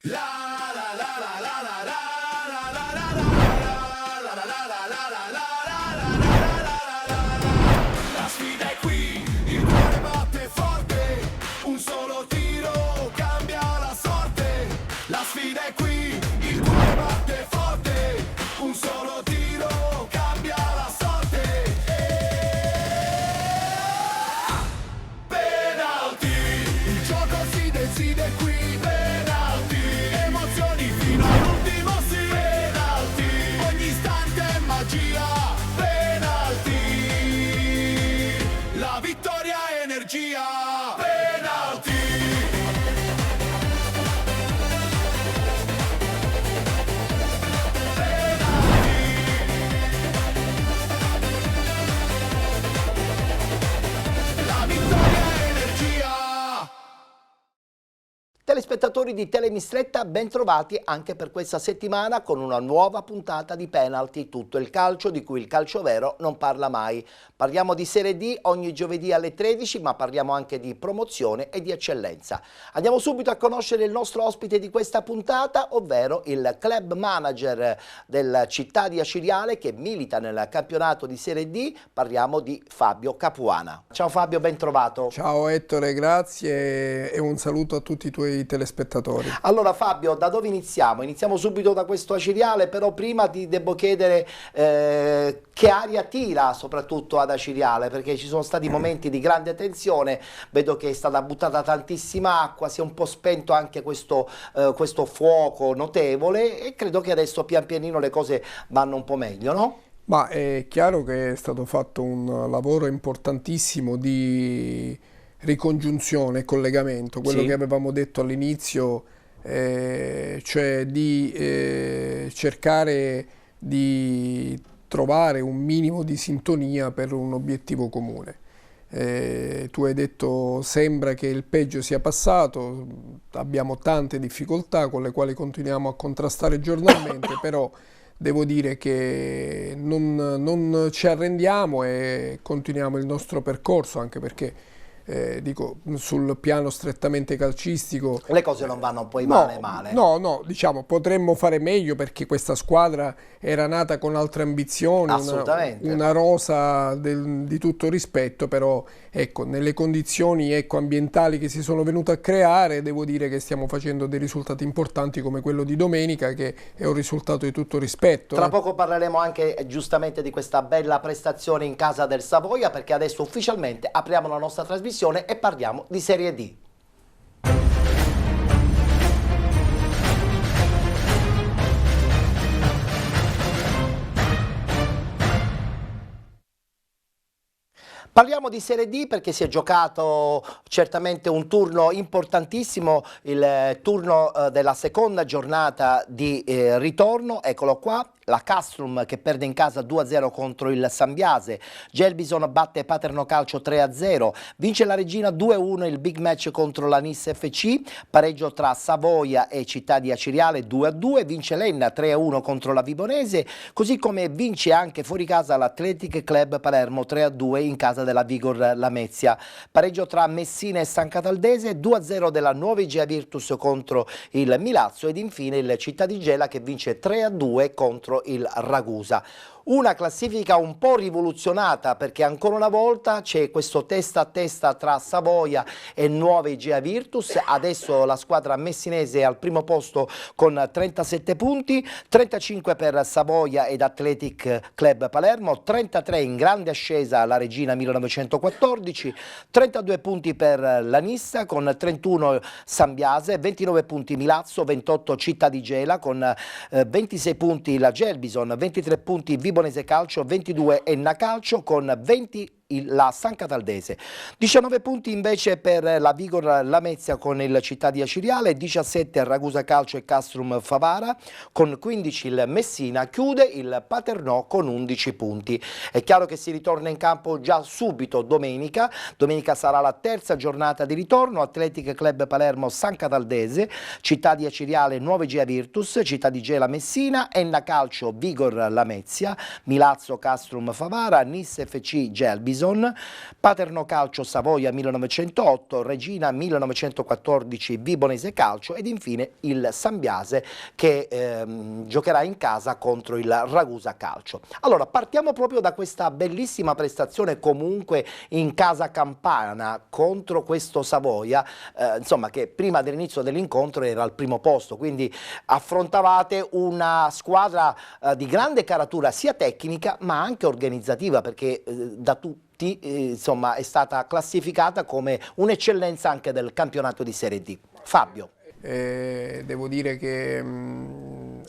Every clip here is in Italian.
La sfida è qui, il cuore batte forte, un solo tiro cambia la sorte. La sfida è qui, il cuore batte forte, un solo tiro cambia la sorte. Penalty, il gioco si decide qui. Penalty, emozioni fino all'ultimo sì. Penalty, ogni istante è magia. Penalty, la vittoria è energia. Penalty. La vittoria è energia. Telespettatori di Telemistretta, ben trovati anche per questa settimana con una nuova puntata di Penalty, tutto il calcio di cui il calcio vero non parla mai. Parliamo di Serie D ogni giovedì alle 13, ma parliamo anche di promozione e di eccellenza. Andiamo subito a conoscere il nostro ospite di questa puntata, ovvero il club manager del Città di Aciriale che milita nel campionato di Serie D. Parliamo di Fabio Capuana. Ciao Fabio, ben trovato. Ciao Ettore, grazie e un saluto a tutti i tuoi telespettatori. Allora Fabio, da dove iniziamo? Iniziamo subito da questo Aciriale, però prima ti devo chiedere che aria tira soprattutto ad Aciriale, perché ci sono stati momenti di grande tensione, vedo che è stata buttata tantissima acqua, si è un po' spento anche questo fuoco notevole e credo che adesso pian pianino le cose vanno un po' meglio, no? Ma è chiaro che è stato fatto un lavoro importantissimo di ricongiunzione e collegamento, quello Sì. che avevamo detto all'inizio, cioè di cercare di trovare un minimo di sintonia per un obiettivo comune. Tu hai detto sembra che il peggio sia passato, abbiamo tante difficoltà con le quali continuiamo a contrastare giornalmente, però devo dire che non ci arrendiamo e continuiamo il nostro percorso, anche perché dico, sul piano strettamente calcistico Le cose non vanno poi no, male. no, diciamo potremmo fare meglio perché questa squadra era nata con altre ambizioni, Assolutamente. una rosa di tutto rispetto, però ecco, nelle condizioni ambientali che si sono venute a creare, devo dire che stiamo facendo dei risultati importanti come quello di domenica, che è un risultato di tutto rispetto. Tra poco parleremo anche giustamente di questa bella prestazione in casa del Savoia, perché adesso ufficialmente apriamo la nostra trasmissione e parliamo di Serie D. Parliamo di Serie D perché si è giocato certamente un turno importantissimo, il turno della seconda giornata di ritorno, eccolo qua. La Castrum che perde in casa 2-0 contro il Sambiase, Gelbison batte Paterno Calcio 3-0, vince la Regina 2-1 il big match contro la Nis FC, pareggio tra Savoia e Città di Aciriale 2-2, vince l'Enna 3-1 contro la Vibonese, così come vince anche fuori casa l'Athletic Club Palermo 3-2 in casa della Vigor Lamezia, pareggio tra Messina e San Cataldese, 2-0 della Nuova Igea Virtus contro il Milazzo ed infine il Città di Gela che vince 3-2 contro il Ragusa. Una classifica un po' rivoluzionata perché ancora una volta c'è questo testa a testa tra Savoia e Nuova Igea Virtus, adesso la squadra messinese è al primo posto con 37 punti, 35 per Savoia ed Athletic Club Palermo, 33 in grande ascesa la Regina 1914, 32 punti per la Nissa con 31 Sambiase, 29 punti Milazzo, 28 Città di Gela con 26 punti la Gelbison, 23 punti Vibonese Calcio, 22 Enna Calcio con 20 la San Cataldese, 19 punti invece per la Vigor Lamezia con il Città di Aciriale, 17 Ragusa Calcio e Castrum Favara, con 15 il Messina, chiude il Paternò con 11 punti. È chiaro che si ritorna in campo già subito domenica sarà la terza giornata di ritorno, Athletic Club Palermo San Cataldese, Città di Aciriale Nuova Igea Virtus, Città di Gela Messina, Enna Calcio Vigor Lamezia, Milazzo Castrum Favara, Nis FC Gelbison, Season, Paterno Calcio Savoia 1908, Regina 1914 Vibonese Calcio ed infine il Sambiase che giocherà in casa contro il Ragusa Calcio. Allora partiamo proprio da questa bellissima prestazione comunque in casa campana contro questo Savoia, insomma, che prima dell'inizio dell'incontro era al primo posto, quindi affrontavate una squadra di grande caratura sia tecnica ma anche organizzativa, perché da tutti insomma è stata classificata come un'eccellenza anche del campionato di Serie D. Fabio. Devo dire che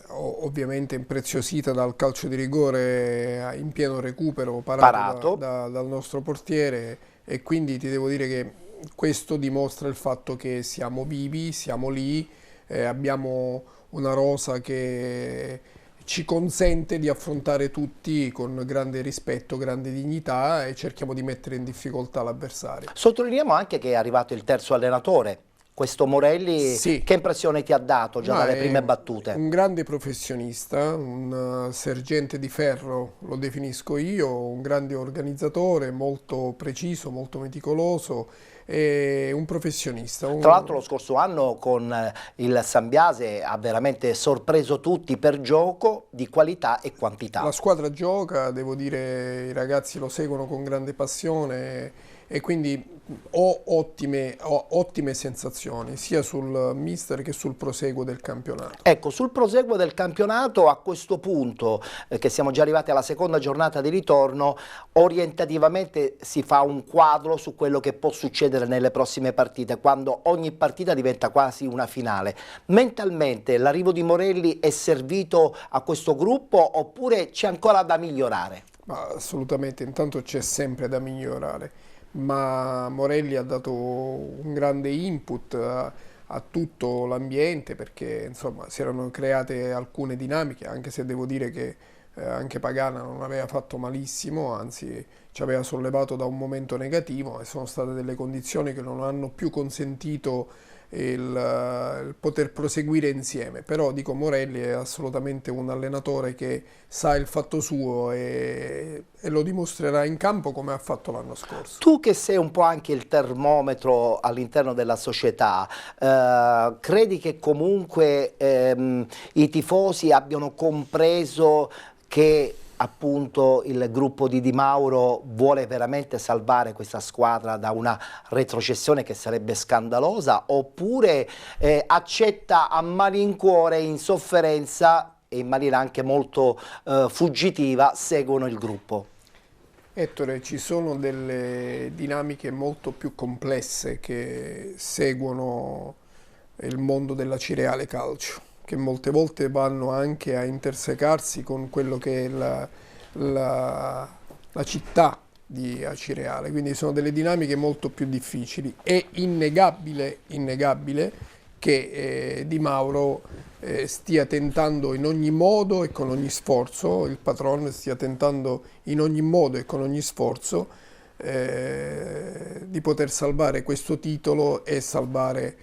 ovviamente impreziosita dal calcio di rigore in pieno recupero parato dal nostro portiere, e quindi ti devo dire che questo dimostra il fatto che siamo vivi, siamo lì, abbiamo una rosa che ci consente di affrontare tutti con grande rispetto, grande dignità, e cerchiamo di mettere in difficoltà l'avversario. Sottolineiamo anche che è arrivato il terzo allenatore, questo Morelli. Sì. Che impressione ti ha dato già dalle prime battute? Un grande professionista, un sergente di ferro, lo definisco io, un grande organizzatore, molto preciso, molto meticoloso, e un professionista. Tra l'altro lo scorso anno con il Sambiase ha veramente sorpreso tutti per gioco di qualità e quantità. La squadra gioca, devo dire, i ragazzi lo seguono con grande passione, e quindi ho ottime sensazioni sia sul mister che sul proseguo del campionato. Ecco, sul proseguo del campionato a questo punto, che siamo già arrivati alla seconda giornata di ritorno, orientativamente si fa un quadro su quello che può succedere nelle prossime partite, quando ogni partita diventa quasi una finale. Mentalmente l'arrivo di Morelli è servito a questo gruppo oppure c'è ancora da migliorare? Ma assolutamente, intanto c'è sempre da migliorare, ma Morelli ha dato un grande input a tutto l'ambiente, perché insomma si erano create alcune dinamiche, anche se devo dire che anche Pagana non aveva fatto malissimo, anzi ci aveva sollevato da un momento negativo, e sono state delle condizioni che non hanno più consentito il poter proseguire insieme. Però dico, Morelli è assolutamente un allenatore che sa il fatto suo e lo dimostrerà in campo come ha fatto l'anno scorso. Tu che sei un po' anche il termometro all'interno della società, credi che comunque i tifosi abbiano compreso che appunto il gruppo di Di Mauro vuole veramente salvare questa squadra da una retrocessione che sarebbe scandalosa, oppure accetta a malincuore, in sofferenza e in maniera anche molto fuggitiva, seguono il gruppo? Ettore, ci sono delle dinamiche molto più complesse che seguono il mondo della Cireale Calcio, che molte volte vanno anche a intersecarsi con quello che è la città di Acireale, quindi sono delle dinamiche molto più difficili. È innegabile che Di Mauro stia tentando in ogni modo e con ogni sforzo, il patron stia tentando in ogni modo e con ogni sforzo di poter salvare questo titolo e salvare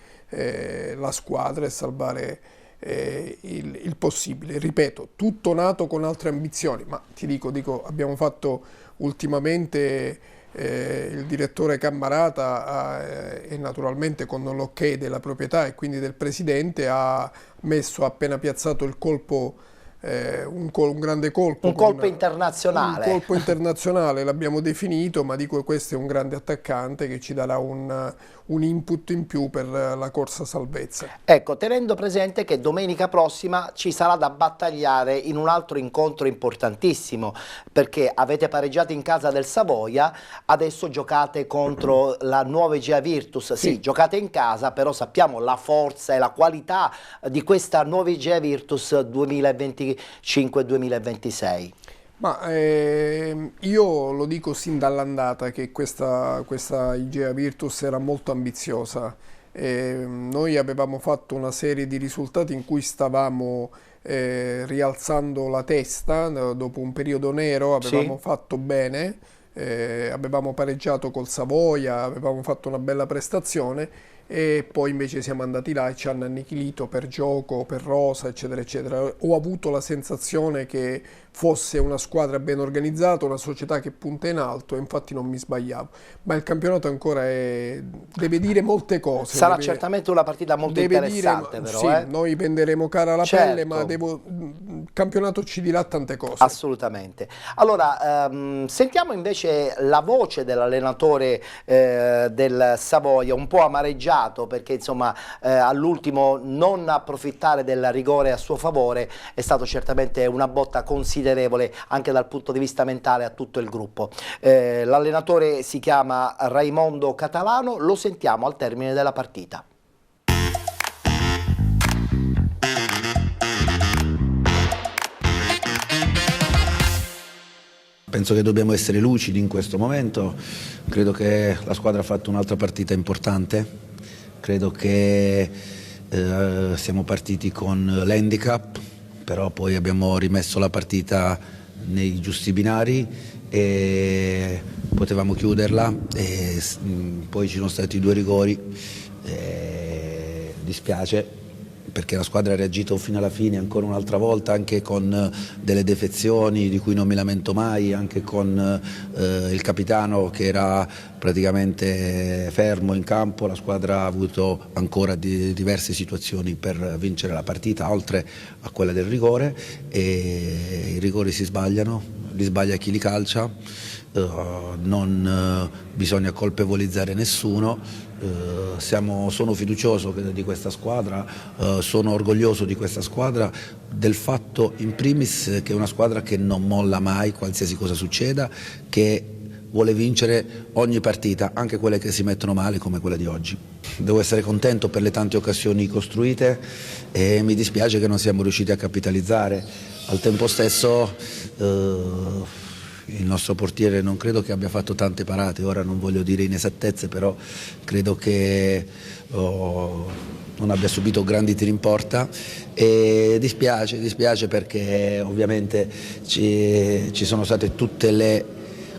la squadra e salvare il possibile. Ripeto, tutto nato con altre ambizioni, ma ti dico, abbiamo fatto ultimamente il direttore Cammarata e naturalmente con l'ok della proprietà e quindi del presidente ha messo, appena piazzato il colpo, un grande colpo. Un colpo internazionale. Un colpo internazionale l'abbiamo definito, ma dico, questo è un grande attaccante che ci darà un input in più per la corsa salvezza. Ecco, tenendo presente che domenica prossima ci sarà da battagliare in un altro incontro importantissimo, perché avete pareggiato in casa del Savoia, adesso giocate contro la Nuova Egea Virtus. Sì, giocate in casa, però sappiamo la forza e la qualità di questa Nuova Egea Virtus 2025-2026. Ma io lo dico sin dall'andata che questa Igea Virtus era molto ambiziosa. Noi avevamo fatto una serie di risultati in cui stavamo rialzando la testa dopo un periodo nero, avevamo fatto bene, avevamo pareggiato col Savoia, avevamo fatto una bella prestazione e poi invece siamo andati là e ci hanno annichilito per gioco, per rosa, eccetera, eccetera. Ho avuto la sensazione che fosse una squadra ben organizzata, una società che punta in alto, e infatti non mi sbagliavo. Ma il campionato ancora deve dire molte cose. Sarà certamente una partita molto interessante, però. Sì, noi venderemo cara la Certo. pelle, ma il campionato ci dirà tante cose. Assolutamente. Allora, sentiamo invece la voce dell'allenatore del Savoia, un po' amareggiato perché insomma all'ultimo non approfittare del rigore a suo favore è stato certamente una botta considerevole anche dal punto di vista mentale a tutto il gruppo. L'allenatore si chiama Raimondo Catalano, lo sentiamo al termine della partita. Penso che dobbiamo essere lucidi in questo momento, credo che la squadra ha fatto un'altra partita importante, credo che siamo partiti con l'handicap, però poi abbiamo rimesso la partita nei giusti binari e potevamo chiuderla, e poi ci sono stati 2 rigori, dispiace perché la squadra ha reagito fino alla fine ancora un'altra volta, anche con delle defezioni di cui non mi lamento mai, anche con il capitano che era praticamente fermo in campo. La squadra ha avuto ancora diverse situazioni per vincere la partita, oltre a quella del rigore, e i rigori si sbagliano, li sbaglia chi li calcia, non bisogna colpevolizzare nessuno. Sono fiducioso di questa squadra, sono orgoglioso di questa squadra, del fatto in primis che è una squadra che non molla mai qualsiasi cosa succeda, che vuole vincere ogni partita, anche quelle che si mettono male come quella di oggi. Devo essere contento per le tante occasioni costruite e mi dispiace che non siamo riusciti a capitalizzare. Al tempo stesso il nostro portiere non credo che abbia fatto tante parate, ora non voglio dire inesattezze, però credo che non abbia subito grandi tiri in porta, e dispiace perché ovviamente ci sono state tutte le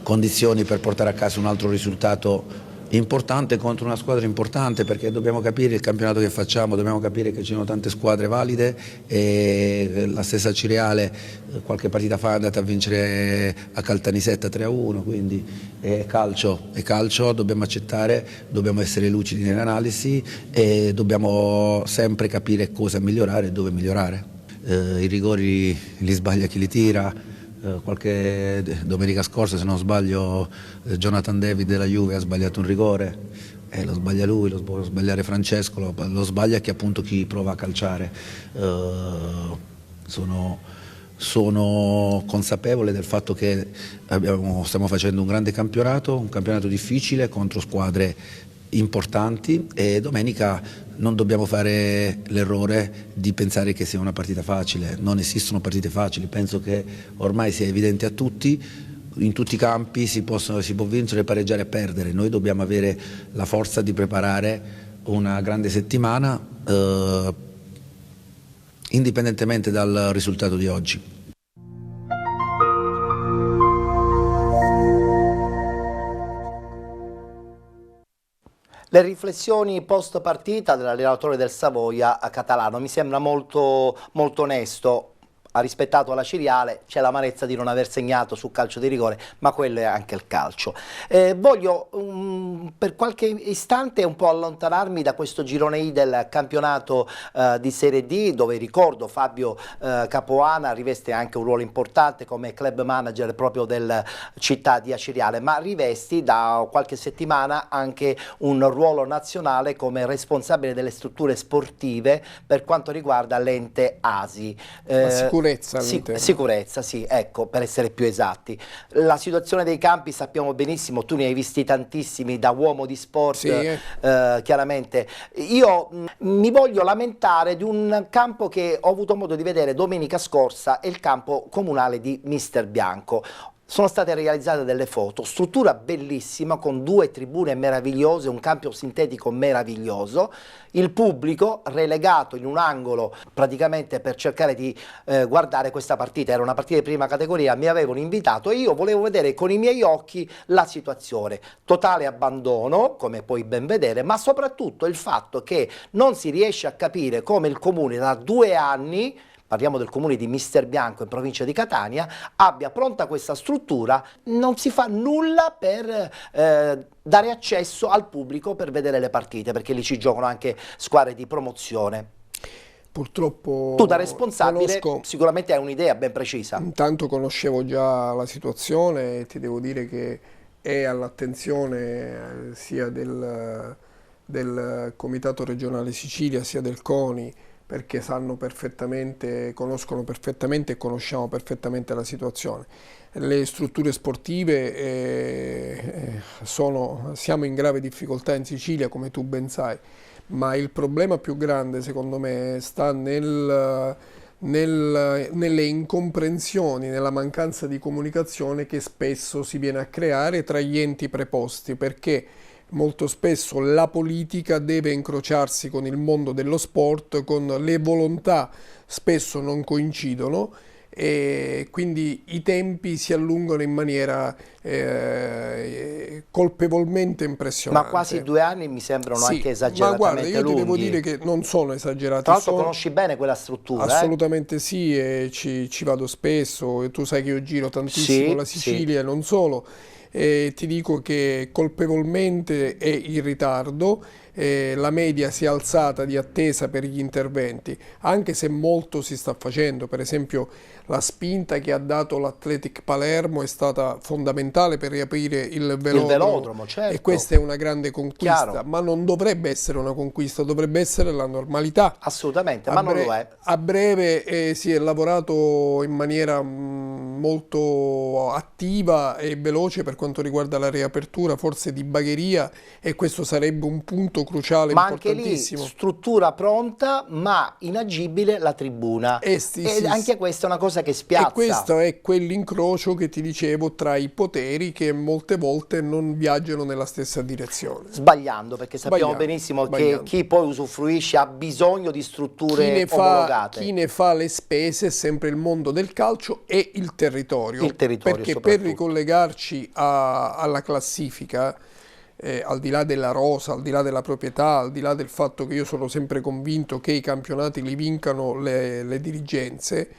condizioni per portare a casa un altro risultato importante contro una squadra importante, perché dobbiamo capire il campionato che facciamo, dobbiamo capire che ci sono tante squadre valide, e la stessa Cireale qualche partita fa è andata a vincere a Caltanissetta 3-1, quindi è calcio, dobbiamo accettare, dobbiamo essere lucidi nell'analisi e dobbiamo sempre capire cosa migliorare e dove migliorare. I rigori li sbaglia chi li tira. Qualche domenica scorsa, se non sbaglio, Jonathan David della Juve ha sbagliato un rigore, lo sbaglia lui, lo può sbagliare Francesco, lo sbaglia appunto chi prova a calciare. Sono consapevole del fatto che stiamo facendo un grande campionato, un campionato difficile contro squadre importanti, e domenica non dobbiamo fare l'errore di pensare che sia una partita facile. Non esistono partite facili, penso che ormai sia evidente a tutti, in tutti i campi si può vincere, pareggiare e perdere. Noi dobbiamo avere la forza di preparare una grande settimana indipendentemente dal risultato di oggi. Le riflessioni post partita dell'allenatore del Savoia a Catalano mi sembra molto onesto. Ha rispettato la Ciriale, c'è l'amarezza di non aver segnato sul calcio di rigore, ma quello è anche il calcio. Voglio per qualche istante un po' allontanarmi da questo girone I del campionato di Serie D, dove ricordo Fabio Capuana riveste anche un ruolo importante come club manager proprio del città di Aciriale, ma rivesti da qualche settimana anche un ruolo nazionale come responsabile delle strutture sportive per quanto riguarda l'ente ASI. Sicurezza, sì, ecco, per essere più esatti. La situazione dei campi sappiamo benissimo, tu ne hai visti tantissimi da uomo di sport, sì. Chiaramente. Io mi voglio lamentare di un campo che ho avuto modo di vedere domenica scorsa, è il campo comunale di Mister Bianco. Sono state realizzate delle foto, struttura bellissima con 2 tribune meravigliose, un campo sintetico meraviglioso, il pubblico relegato in un angolo praticamente per cercare di guardare questa partita. Era una partita di prima categoria, mi avevano invitato e io volevo vedere con i miei occhi la situazione. Totale abbandono, come puoi ben vedere, ma soprattutto il fatto che non si riesce a capire come il comune da 2 anni, parliamo del comune di Mister Bianco in provincia di Catania, abbia pronta questa struttura, non si fa nulla per dare accesso al pubblico per vedere le partite, perché lì ci giocano anche squadre di promozione. Purtroppo Tu da responsabile conosco, sicuramente hai un'idea ben precisa. intanto conoscevo già la situazione e ti devo dire che è all'attenzione sia del Comitato Regionale Sicilia sia del CONI, perché sanno perfettamente, conoscono perfettamente e conosciamo perfettamente la situazione. Le strutture sportive siamo in grave difficoltà in Sicilia, come tu ben sai, ma il problema più grande secondo me sta nelle incomprensioni, nella mancanza di comunicazione che spesso si viene a creare tra gli enti preposti, perché molto spesso la politica deve incrociarsi con il mondo dello sport, con le volontà spesso non coincidono e quindi i tempi si allungano in maniera colpevolmente impressionante. Ma quasi 2 anni mi sembrano Sì, anche ma esageratamente guarda, io ti devo lunghi. dire che non sono esagerati. Tra l'altro conosci bene quella struttura, Assolutamente sì, e ci vado spesso, e tu sai che io giro tantissimo Sì, la Sicilia e non solo. E ti dico che colpevolmente è in ritardo, la media si è alzata di attesa per gli interventi, anche se molto si sta facendo. Per esempio la spinta che ha dato l'Athletic Palermo è stata fondamentale per riaprire il velodromo, certo. E questa è una grande conquista, Chiaro. ma non dovrebbe essere una conquista, dovrebbe essere la normalità. Assolutamente, ma non lo è. A breve si è lavorato in maniera molto attiva e veloce per quanto riguarda la riapertura, forse di Bagheria, e questo sarebbe un punto cruciale, Ma anche lì importantissimo. struttura pronta ma inagibile la tribuna, Sì, e sì, anche sì. questa è una cosa che spiazza. E questo è quell'incrocio che ti dicevo tra i poteri che molte volte non viaggiano nella stessa direzione. Sbagliando, perché sappiamo Sbagliando, benissimo sbagliando. che chi poi usufruisce ha bisogno di strutture omologate. Chi ne fa le spese è sempre il mondo del calcio e il territorio. Il territorio perché soprattutto. per ricollegarci alla classifica, al di là della rosa, al di là della proprietà, al di là del fatto che io sono sempre convinto che i campionati li vincano le dirigenze,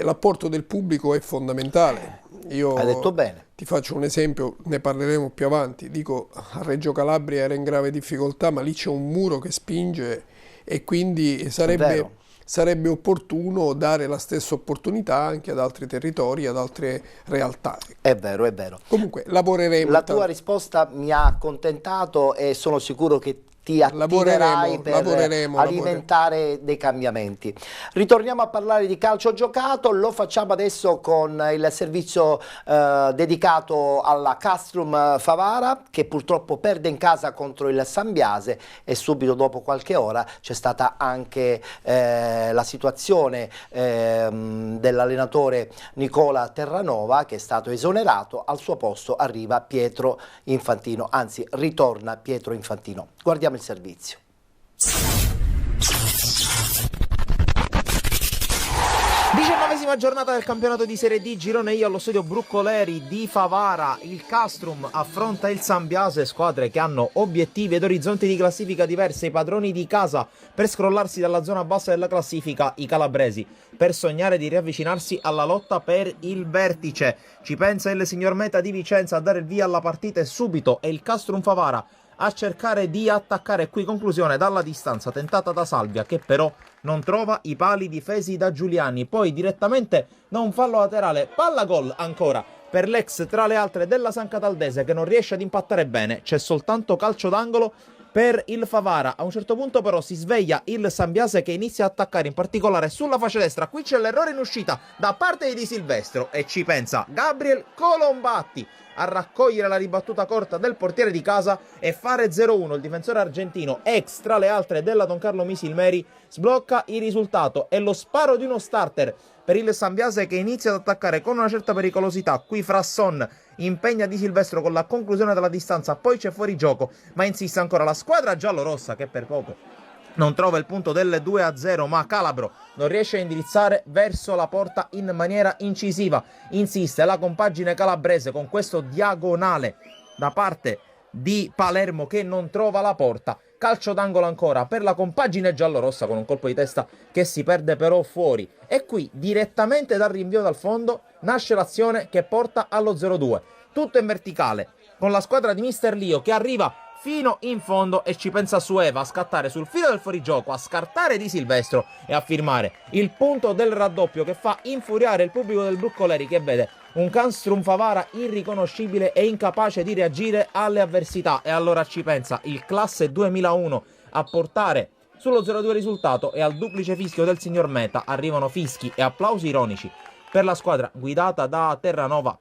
l'apporto del pubblico è fondamentale. Io Hai detto bene. ti faccio un esempio, ne parleremo più avanti. Dico, a Reggio Calabria era in grave difficoltà, ma lì c'è un muro che spinge e quindi vero. sarebbe opportuno dare la stessa opportunità anche ad altri territori, ad altre realtà. È vero, è vero. Comunque lavoreremo. La tua risposta mi ha accontentato e sono sicuro che ti attiverai per alimentare dei cambiamenti. Ritorniamo a parlare di calcio giocato, lo facciamo adesso con il servizio dedicato alla Castrum Favara, che purtroppo perde in casa contro il Sambiase, e subito dopo qualche ora c'è stata anche la situazione dell'allenatore Nicola Terranova, che è stato esonerato. Al suo posto arriva Pietro Infantino, anzi ritorna Pietro Infantino. Guardiamo il servizio. 19ª giornata del campionato di Serie D, girone I allo stadio Bruccoleri di Favara. Il Castrum affronta il Sambiase, squadre che hanno obiettivi ed orizzonti di classifica diversi. I padroni di casa per scrollarsi dalla zona bassa della classifica, i calabresi per sognare di riavvicinarsi alla lotta per il vertice. Ci pensa il signor Meta di Vicenza a dare il via alla partita, e subito è il Castrum Favara a cercare di attaccare. Qui conclusione dalla distanza tentata da Salvia, che però non trova i pali difesi da Giuliani. Poi direttamente da un fallo laterale, palla gol ancora per l'ex tra le altre della San Cataldese, che non riesce ad impattare bene. C'è soltanto calcio d'angolo per il Favara. A un certo punto però si sveglia il Sambiase, che inizia a attaccare in particolare sulla fascia destra. Qui c'è l'errore in uscita da parte di Di Silvestro e ci pensa Gabriel Colombatti. a raccogliere la ribattuta corta del portiere di casa e fare 0-1. Il difensore argentino, ex tra le altre della Don Carlo Misilmeri, sblocca il risultato e lo sparo di uno starter per il Sambiase, che inizia ad attaccare con una certa pericolosità. Qui Frasson impegna Di Silvestro con la conclusione della distanza, poi c'è fuori gioco, ma insiste ancora la squadra giallorossa, che per poco non trova il punto del 2-0, ma Calabro non riesce a indirizzare verso la porta in maniera incisiva. Insiste la compagine calabrese con questo diagonale da parte di Palermo che non trova la porta. Calcio d'angolo ancora per la compagine giallorossa con un colpo di testa che si perde però fuori. E qui, direttamente dal rinvio dal fondo, nasce l'azione che porta allo 0-2. Tutto in verticale, con la squadra di Mister Lio che arriva fino in fondo e ci pensa Sueva a scattare sul filo del fuorigioco, a scartare Di Silvestro e a firmare il punto del raddoppio che fa infuriare il pubblico del Broccoleri, che vede un Castrum Favara irriconoscibile e incapace di reagire alle avversità. E allora ci pensa il classe 2001 a portare sullo 0-2 risultato, e al duplice fischio del signor Meta arrivano fischi e applausi ironici per la squadra guidata da Terranova,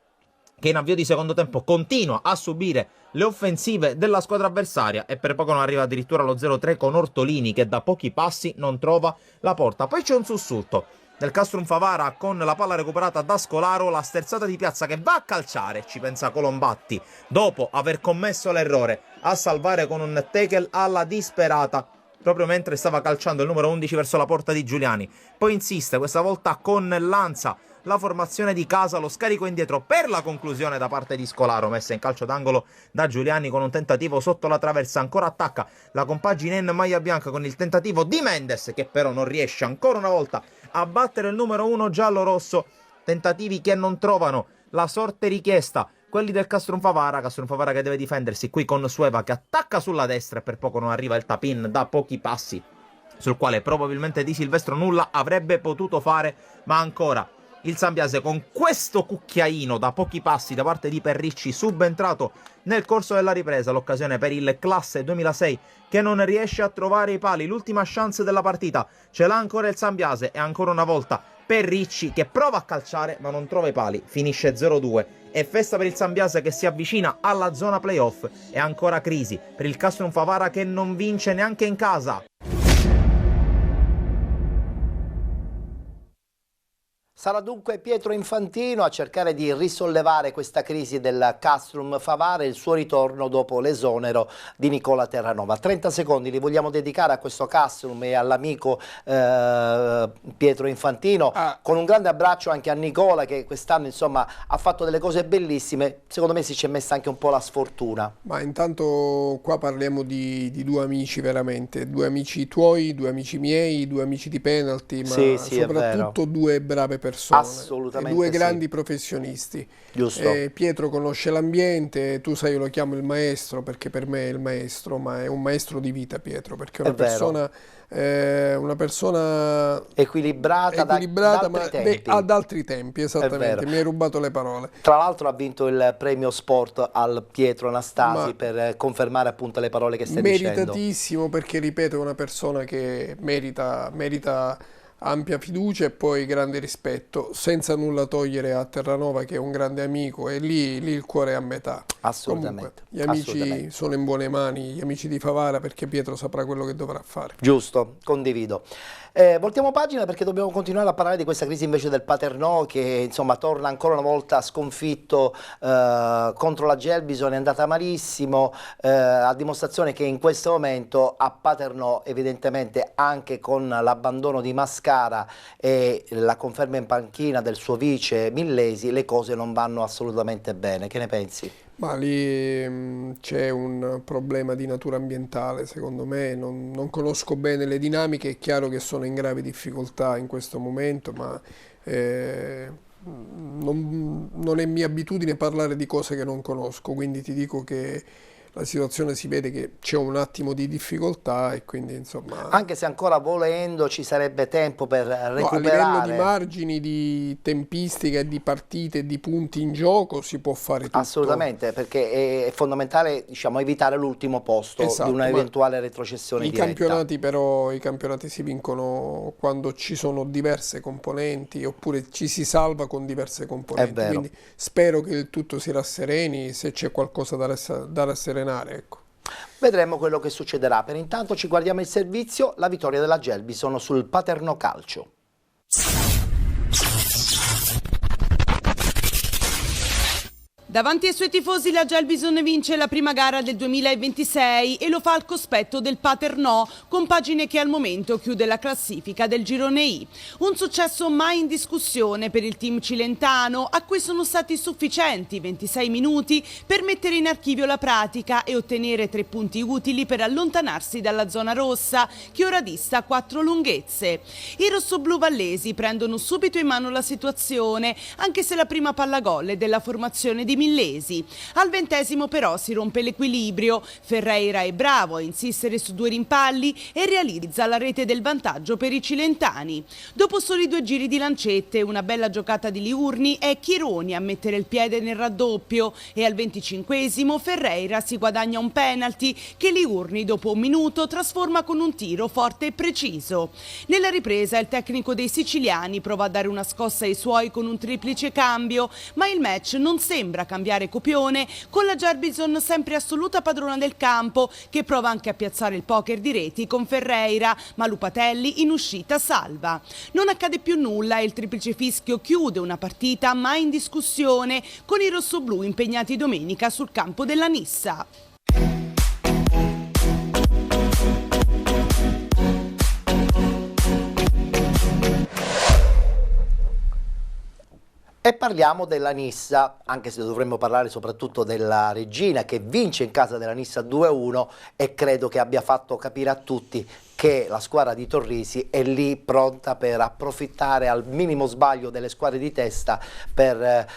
che in avvio di secondo tempo continua a subire le offensive della squadra avversaria e per poco non arriva addirittura allo 0-3 con Ortolini che da pochi passi non trova la porta. Poi c'è un sussulto del Castrum Favara con la palla recuperata da Scolaro, la sterzata di piazza che va a calciare, ci pensa Colombatti, dopo aver commesso l'errore a salvare con un tackle alla disperata, proprio mentre stava calciando il numero 11 verso la porta di Giuliani. Poi insiste, questa volta con Lanza, la formazione di casa, lo scarico indietro per la conclusione da parte di Scolaro, messa in calcio d'angolo da Giuliani con un tentativo sotto la traversa. Ancora attacca la compagine in maglia bianca con il tentativo di Mendes, che però non riesce ancora una volta a battere il numero 1 giallo-rosso. Tentativi che non trovano la sorte richiesta, quelli del Castrum Favara che deve difendersi qui con Sueva che attacca sulla destra e per poco non arriva il tap-in da pochi passi, sul quale probabilmente Di Silvestro nulla avrebbe potuto fare. Ma ancora il Sambiase con questo cucchiaino da pochi passi da parte di Perricci, subentrato nel corso della ripresa, l'occasione per il classe 2006 che non riesce a trovare i pali. L'ultima chance della partita ce l'ha ancora il Sambiase e ancora una volta Perricci che prova a calciare ma non trova i pali. Finisce 0-2 e festa per il Sambiase che si avvicina alla zona playoff. E ancora crisi per il Castrum Favara che non vince neanche in casa. Sarà dunque Pietro Infantino a cercare di risollevare questa crisi del Castrum Favara e il suo ritorno dopo l'esonero di Nicola Terranova. 30 secondi li vogliamo dedicare a questo Castrum e all'amico Pietro Infantino, con un grande abbraccio anche a Nicola che quest'anno insomma ha fatto delle cose bellissime. Secondo me si ci è messa anche un po' la sfortuna. Ma intanto qua parliamo di due amici veramente, due amici tuoi, due amici miei, due amici di penalty, ma sì, soprattutto due brave persone, assolutamente, e due sì, grandi professionisti. Giusto. Pietro conosce l'ambiente, tu sai, io lo chiamo il maestro perché per me è il maestro, ma è un maestro di vita Pietro, perché è una persona equilibrata ma ad altri tempi, esattamente, mi hai rubato le parole. Tra l'altro ha vinto il premio sport al Pietro Anastasi per confermare appunto le parole che stai dicendo. Meritatissimo, perché ripeto è una persona che merita ampia fiducia e poi grande rispetto, senza nulla togliere a Terranova che è un grande amico, e lì il cuore è a metà. Assolutamente. Comunque, gli amici sono in buone mani, gli amici di Favara, perché Pietro saprà quello che dovrà fare. Giusto, condivido. Voltiamo pagina perché dobbiamo continuare a parlare di questa crisi invece del Paternò, che insomma torna ancora una volta sconfitto contro la Gelbison, è andata malissimo, a dimostrazione che in questo momento a Paternò, evidentemente anche con l'abbandono di Mascara e la conferma in panchina del suo vice Millesi, le cose non vanno assolutamente bene. Che ne pensi? Ma lì c'è un problema di natura ambientale, secondo me, non conosco bene le dinamiche, è chiaro che sono in gravi difficoltà in questo momento, ma non è mia abitudine parlare di cose che non conosco, quindi ti dico che la situazione si vede che c'è un attimo di difficoltà e quindi insomma... Anche se ancora volendo ci sarebbe tempo per No, a livello recuperare. di margini, di tempistica, di partite, di punti in gioco si può fare tutto. Assolutamente, perché è fondamentale, diciamo, evitare l'ultimo posto Esatto, di ma un'eventuale retrocessione I diretta. campionati però, i campionati si vincono quando ci sono diverse componenti oppure ci si salva con diverse componenti. È vero. Quindi spero che il tutto si rassereni, se c'è qualcosa da rasserenare, ecco. Vedremo quello che succederà. Per intanto ci guardiamo il servizio, la vittoria della Gelbison sul Paternò Calcio. Davanti ai suoi tifosi la Gelbison vince la prima gara del 2026 e lo fa al cospetto del Paternò, compagine che al momento chiude la classifica del girone I. Un successo mai in discussione per il team cilentano, a cui sono stati sufficienti 26 minuti per mettere in archivio la pratica e ottenere 3 punti utili per allontanarsi dalla zona rossa, che ora dista 4 lunghezze. I rossoblù vallesi prendono subito in mano la situazione, anche se la prima palla gol è della formazione di Millesi. Al 20° però si rompe l'equilibrio. Ferreira è bravo a insistere su 2 rimpalli e realizza la rete del vantaggio per i cilentani. Dopo soli 2 giri di lancette, una bella giocata di Liurni, è Chironi a mettere il piede nel raddoppio e al 25° Ferreira si guadagna un penalty che Liurni dopo un minuto trasforma con un tiro forte e preciso. Nella ripresa il tecnico dei siciliani prova a dare una scossa ai suoi con un triplice cambio, ma il match non sembra cambiare copione, con la Gelbison sempre assoluta padrona del campo, che prova anche a piazzare il poker di reti con Ferreira, ma Lupatelli in uscita salva. Non accade più nulla e il triplice fischio chiude una partita mai in discussione, con i rossoblù impegnati domenica sul campo della Nissa. E parliamo della Nissa, anche se dovremmo parlare soprattutto della Regina, che vince in casa della Nissa 2-1 e credo che abbia fatto capire a tutti che la squadra di Torrisi è lì pronta per approfittare al minimo sbaglio delle squadre di testa per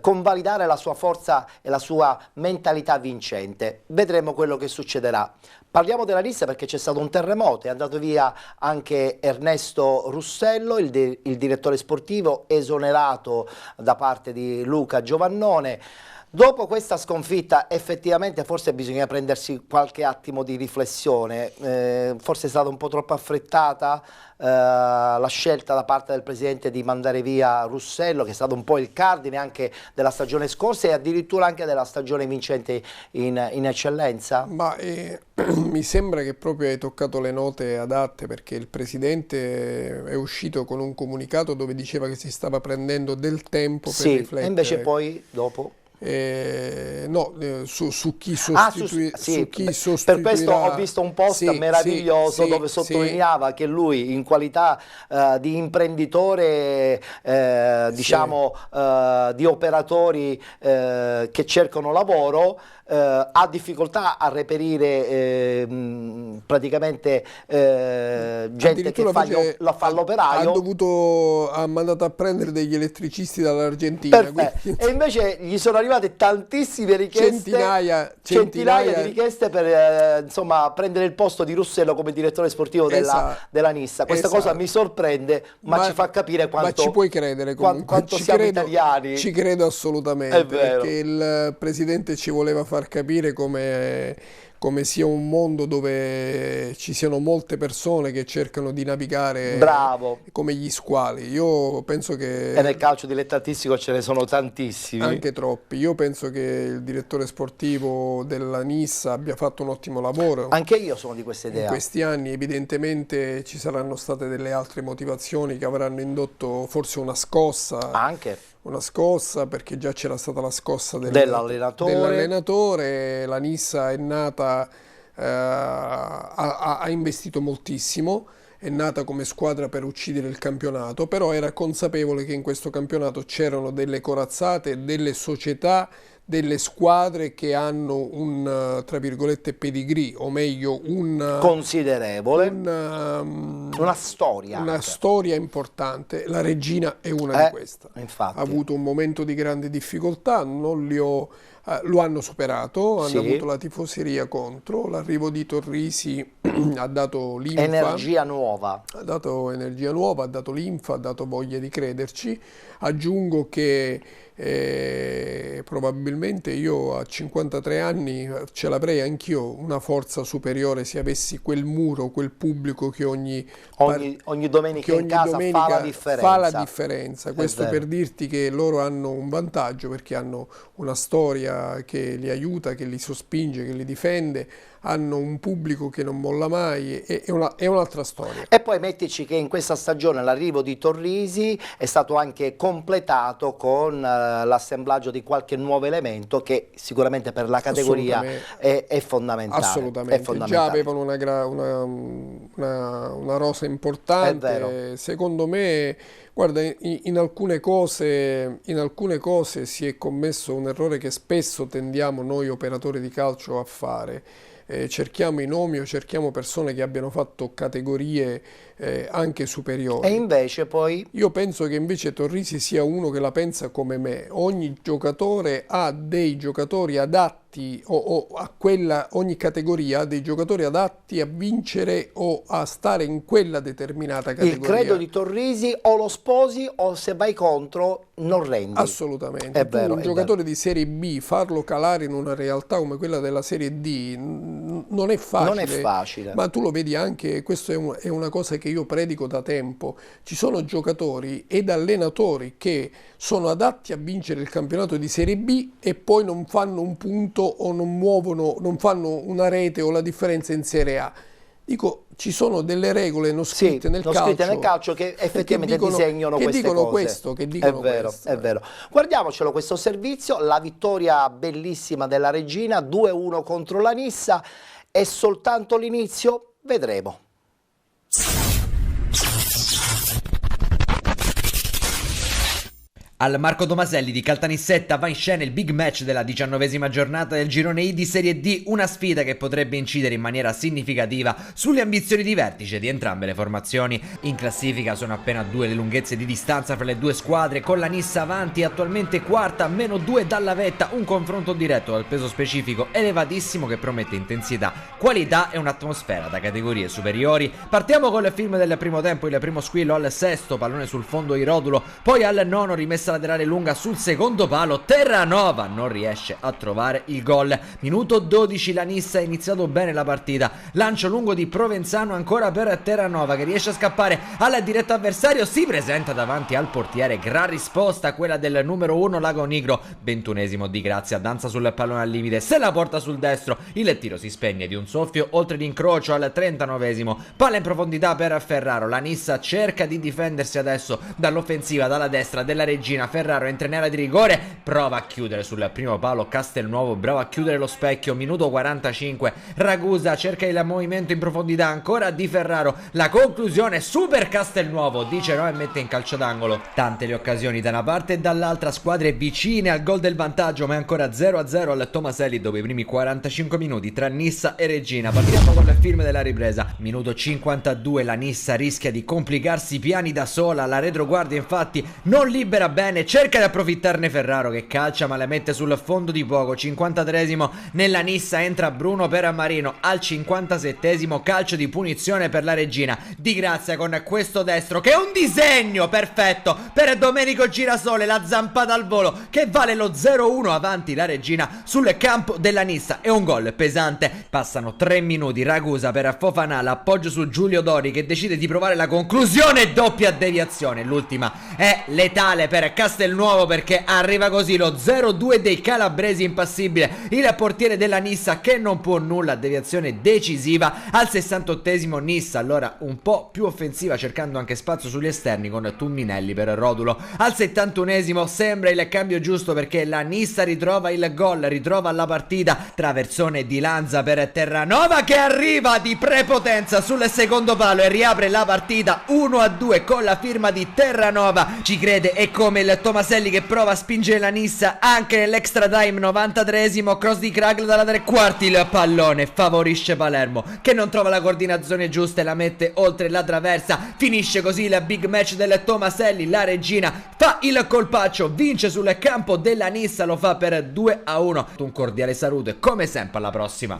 convalidare la sua forza e la sua mentalità vincente. Vedremo quello che succederà. Parliamo della Nissa perché c'è stato un terremoto, è andato via anche Ernesto Russello, il direttore sportivo, esonerato da parte di Luca Giovannone. Dopo questa sconfitta effettivamente forse bisogna prendersi qualche attimo di riflessione, forse è stata un po' troppo affrettata la scelta da parte del presidente di mandare via Russello, che è stato un po' il cardine anche della stagione scorsa e addirittura anche della stagione vincente in eccellenza? Ma mi sembra che proprio hai toccato le note adatte, perché il presidente è uscito con un comunicato dove diceva che si stava prendendo del tempo per riflettere. E invece poi dopo? Su chi Per sostituirà. questo ho visto un post meraviglioso dove sottolineava che lui in qualità di imprenditore, diciamo di operatori che cercano lavoro, ha difficoltà a reperire praticamente gente che fa l'operaio. Ha mandato a prendere degli elettricisti dall'Argentina. E invece gli sono arrivate tantissime richieste, centinaia di richieste per insomma prendere il posto di Russello come direttore sportivo della Nissa. Questa cosa mi sorprende, ma ci fa capire quanto, ma ci puoi credere comunque, quanto siamo italiani. Ci credo assolutamente, perché il presidente ci voleva far capire come sia un mondo dove ci siano molte persone che cercano di navigare come gli squali. Io penso che... E nel calcio dilettantistico ce ne sono tantissimi. Anche troppi. Io penso che il direttore sportivo della Nissa abbia fatto un ottimo lavoro. Anche io sono di questa idea. In questi anni evidentemente ci saranno state delle altre motivazioni che avranno indotto forse una scossa. Una scossa, perché già c'era stata la scossa dell'allenatore. La Nissa è nata, ha investito moltissimo, è nata come squadra per uccidere il campionato, però era consapevole che in questo campionato c'erano delle corazzate, delle società, delle squadre che hanno un, tra virgolette, pedigree, o meglio considerevole, una storia importante. La Reggina è una di queste. Infatti. Ha avuto un momento di grande difficoltà, lo hanno superato, hanno avuto la tifoseria contro, l'arrivo di Torrisi ha dato linfa, energia nuova, ha dato linfa, ha dato voglia di crederci. Aggiungo che probabilmente io a 53 anni ce l'avrei anch'io una forza superiore se avessi quel muro, quel pubblico che ogni domenica in casa fa la differenza. Questo per dirti che loro hanno un vantaggio, perché hanno una storia che li aiuta, che li sospinge, che li difende, hanno un pubblico che non molla mai, è un'altra storia. E poi mettici che in questa stagione l'arrivo di Torrisi è stato anche completato con l'assemblaggio di qualche nuovo elemento che sicuramente per la categoria è fondamentale. Assolutamente, già avevano una rosa importante, secondo me. Guarda, in alcune cose si è commesso un errore che spesso tendiamo noi operatori di calcio a fare. Cerchiamo i nomi o cerchiamo persone che abbiano fatto categorie anche superiori. E invece poi? Io penso che invece Torrisi sia uno che la pensa come me. Ogni giocatore ha dei giocatori adatti, ogni categoria ha dei giocatori adatti a vincere o a stare in quella determinata categoria. Il credo di Torrisi: o lo sposi o se vai contro non rendi. Assolutamente. Un giocatore di Serie B, farlo calare in una realtà come quella della Serie D non è facile. Non è facile. Ma tu lo vedi anche, questo è una cosa che io predico da tempo. Ci sono giocatori ed allenatori che sono adatti a vincere il campionato di Serie B e poi non fanno un punto o non fanno una rete o la differenza in Serie A. Dico, ci sono delle regole non scritte nel calcio che effettivamente disegnano queste cose. Che dicono questo. È vero. Guardiamocelo questo servizio, la vittoria bellissima della Reggina, 2-1 contro la Nissa, è soltanto l'inizio, vedremo. Al Marco Tomaselli di Caltanissetta va in scena il big match della 19ª giornata del girone I di Serie D, una sfida che potrebbe incidere in maniera significativa sulle ambizioni di vertice di entrambe le formazioni. In classifica sono appena 2 le lunghezze di distanza fra le due squadre, con la Nissa avanti, attualmente quarta, meno 2 dalla vetta, un confronto diretto dal peso specifico elevatissimo che promette intensità, qualità e un'atmosfera da categorie superiori. Partiamo con il film del primo tempo, il primo squillo al sesto, pallone sul fondo di Rodulo, poi al nono rimessa laterale lunga sul secondo palo, Terranova non riesce a trovare il gol. Minuto 12, la Nissa ha iniziato bene la partita, lancio lungo di Provenzano ancora per Terranova che riesce a scappare al diretto avversario, si presenta davanti al portiere, gran risposta quella del numero 1 Lago Nigro, 21esimo di Grazia, danza sul pallone al limite, se la porta sul destro, il tiro si spegne di un soffio oltre l'incrocio al 39esimo, palla in profondità per Ferraro, la Nissa cerca di difendersi adesso dall'offensiva, dalla destra della Reggina, Ferraro entra in area di rigore, prova a chiudere sul primo palo Castelnuovo, bravo a chiudere lo specchio. Minuto 45, Ragusa cerca il movimento in profondità ancora di Ferraro, la conclusione super Castelnuovo, dice no e mette in calcio d'angolo. Tante le occasioni da una parte e dall'altra, squadre vicine al gol del vantaggio, ma è ancora 0-0 al Tomaselli dopo i primi 45 minuti tra Nissa e Reggina. Partiamo con il film della ripresa. Minuto 52, la Nissa rischia di complicarsi i piani da sola, la retroguardia infatti non libera bene, cerca di approfittarne Ferraro che calcia ma la mette sul fondo di poco. 53esimo, nella Nissa entra Bruno per Marino, al 57esimo calcio di punizione per la Reggina, Di Grazia con questo destro che è un disegno perfetto per Domenico Girasole, la zampata al volo che vale lo 0-1, avanti la Reggina sul campo della Nissa, è un gol pesante. Passano 3 minuti, Ragusa per Fofanà, l'appoggio su Giulio Dori che decide di provare la conclusione, doppia deviazione, l'ultima è letale per Castelnuovo perché arriva così lo 0-2 dei calabresi, impassibile il portiere della Nissa che non può nulla, deviazione decisiva. Al 68esimo Nissa allora un po' più offensiva cercando anche spazio sugli esterni con Tumminelli per Rodulo. Al 71esimo sembra il cambio giusto perché la Nissa ritrova il gol, ritrova la partita, traversone di Lanza per Terranova che arriva di prepotenza sul secondo palo e riapre la partita 1-2 con la firma di Terranova, ci crede e come come il Tomaselli che prova a spingere la Nissa anche nell'extra time 93esimo, cross di Kragl dalla tre quarti, il pallone favorisce Palermo che non trova la coordinazione giusta e la mette oltre la traversa. Finisce così il big match del Tomaselli, la regina fa il colpaccio, vince sul campo della Nissa, lo fa per 2-1. Un cordiale saluto e come sempre alla prossima.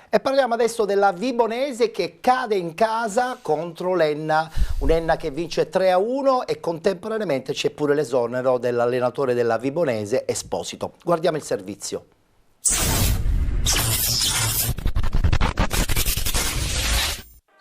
E parliamo adesso della Vibonese che cade in casa contro l'Enna, un'Enna che vince 3-1 e contemporaneamente c'è pure l'esonero dell'allenatore della Vibonese, Esposito. Guardiamo il servizio.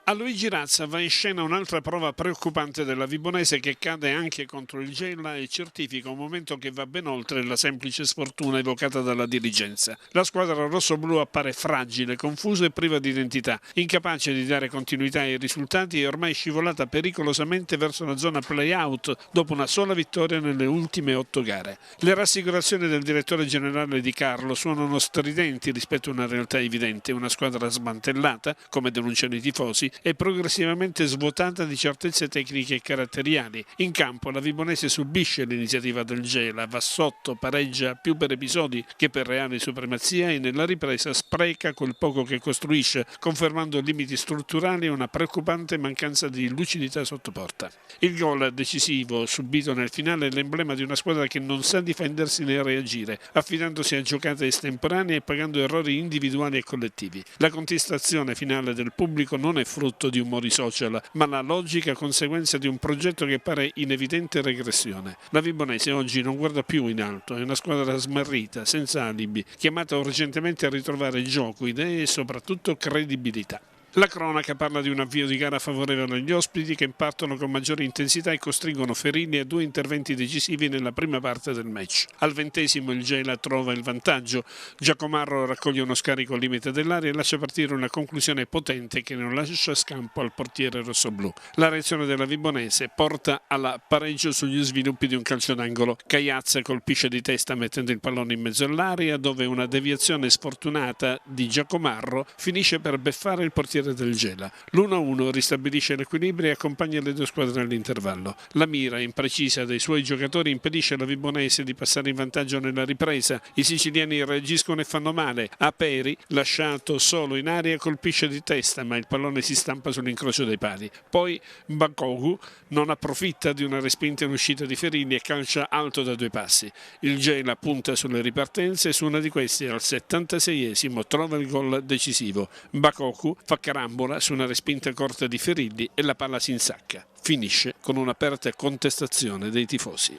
A Luigi Razza va in scena un'altra prova preoccupante della Vibonese che cade anche contro il Gela e certifica un momento che va ben oltre la semplice sfortuna evocata dalla dirigenza. La squadra rossoblù appare fragile, confusa e priva di identità, incapace di dare continuità ai risultati e ormai scivolata pericolosamente verso la zona play-out dopo una sola vittoria nelle ultime 8 gare. Le rassicurazioni del direttore generale Di Carlo suonano stridenti rispetto a una realtà evidente, una squadra smantellata, come denunciano i tifosi, e progressivamente svuotata di certezze tecniche e caratteriali. In campo la Vibonese subisce l'iniziativa del Gela, va sotto, pareggia più per episodi che per reale supremazia e nella ripresa spreca quel poco che costruisce, confermando limiti strutturali e una preoccupante mancanza di lucidità sotto porta. Il gol decisivo subito nel finale è l'emblema di una squadra che non sa difendersi né reagire, affidandosi a giocate estemporanee e pagando errori individuali e collettivi. La contestazione finale del pubblico non è frutto di umori social, ma la logica conseguenza di un progetto che pare in evidente regressione. La Vibonese oggi non guarda più in alto, è una squadra smarrita, senza alibi, chiamata urgentemente a ritrovare gioco, idee e soprattutto credibilità. La cronaca parla di un avvio di gara favorevole agli ospiti che partono con maggiore intensità e costringono Ferini a 2 interventi decisivi nella prima parte del match. Al 20° il Gela trova il vantaggio, Giacomarro raccoglie uno scarico al limite dell'area e lascia partire una conclusione potente che non lascia scampo al portiere rossoblù. La reazione della Vibonese porta alla pareggio sugli sviluppi di un calcio d'angolo. Cagliazza colpisce di testa mettendo il pallone in mezzo all'area, dove una deviazione sfortunata di Giacomarro finisce per beffare il portiere del Gela. L'1-1 ristabilisce l'equilibrio e accompagna le due squadre all'intervallo. La mira imprecisa dei suoi giocatori impedisce alla Vibonese di passare in vantaggio nella ripresa. I siciliani reagiscono e fanno male. Aperi, lasciato solo in aria, colpisce di testa, ma il pallone si stampa sull'incrocio dei pali. Poi Bakogu non approfitta di una respinta in uscita di Ferini e calcia alto da 2 passi. Il Gela punta sulle ripartenze e su una di queste al 76° trova il gol decisivo. Bakogu fa carambola su una respinta corta di Ferilli e la palla si insacca. Finisce con un'aperta contestazione dei tifosi.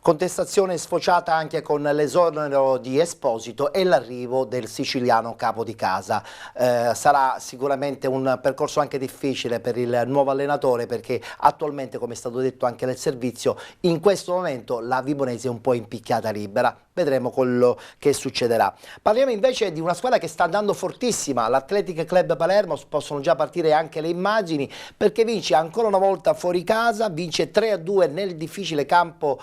Contestazione sfociata anche con l'esonero di Esposito e l'arrivo del siciliano capo di casa. Sarà sicuramente un percorso anche difficile per il nuovo allenatore, perché attualmente, come è stato detto anche nel servizio, in questo momento la Vibonese è un po' in picchiata libera. Vedremo quello che succederà. Parliamo invece di una squadra che sta andando fortissima, l'Athletic Club Palermo. Possono già partire anche le immagini, perché vince ancora una volta fuori casa, vince 3-2 nel difficile campo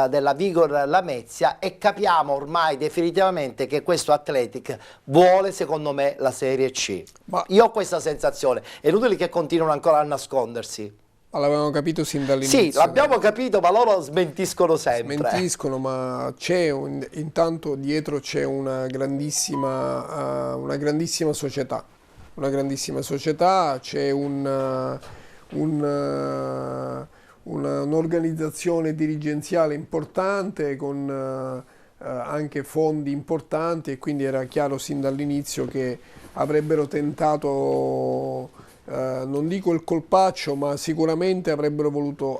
della Vigor Lamezia, e capiamo ormai definitivamente che questo Athletic vuole, secondo me, la Serie C. Io ho questa sensazione, è inutile che continuino ancora a nascondersi. Ma l'avevamo capito sin dall'inizio. Sì, l'abbiamo capito, ma loro smentiscono sempre. Smentiscono, ma c'è intanto dietro c'è una grandissima società. Una grandissima società, c'è un'organizzazione dirigenziale importante con anche fondi importanti, e quindi era chiaro sin dall'inizio che avrebbero tentato, non dico il colpaccio, ma sicuramente avrebbero voluto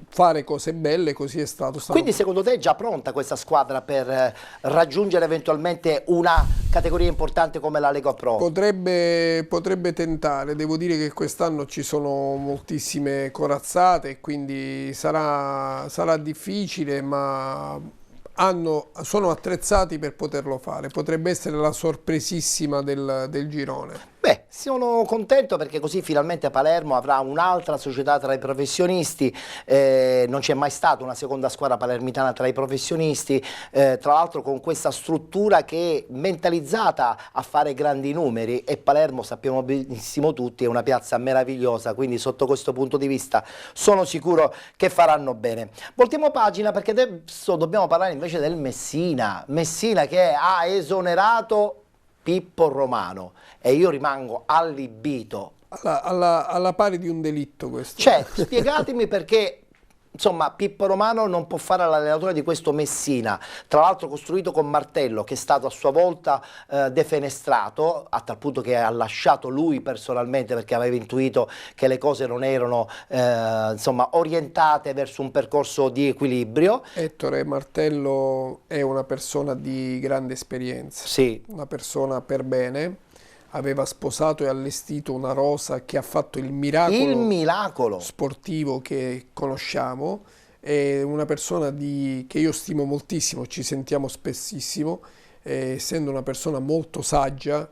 fare cose belle, così è stato. Quindi secondo te è già pronta questa squadra per raggiungere eventualmente una categoria importante come la Lega Pro? Potrebbe tentare, devo dire che quest'anno ci sono moltissime corazzate, quindi sarà difficile, ma sono attrezzati per poterlo fare. Potrebbe essere la sorpresissima del girone. Beh, sono contento perché così finalmente Palermo avrà un'altra società tra i professionisti, non c'è mai stata una seconda squadra palermitana tra i professionisti, tra l'altro con questa struttura che è mentalizzata a fare grandi numeri, e Palermo, sappiamo benissimo tutti, è una piazza meravigliosa, quindi sotto questo punto di vista sono sicuro che faranno bene. Voltiamo pagina perché adesso dobbiamo parlare invece del Messina che ha esonerato Pippo Romano, e io rimango allibito. Alla pari di un delitto questo. Cioè, spiegatemi perché, insomma, Pippo Romano non può fare l'allenatore di questo Messina, tra l'altro costruito con martello, che è stato a sua volta defenestrato, a tal punto che ha lasciato lui personalmente perché aveva intuito che le cose non erano insomma, orientate verso un percorso di equilibrio. Ettore Martello è una persona di grande esperienza, sì, una persona per bene. Aveva sposato e allestito una rosa che ha fatto il miracolo sportivo che conosciamo. È una persona che io stimo moltissimo, ci sentiamo spessissimo, essendo una persona molto saggia.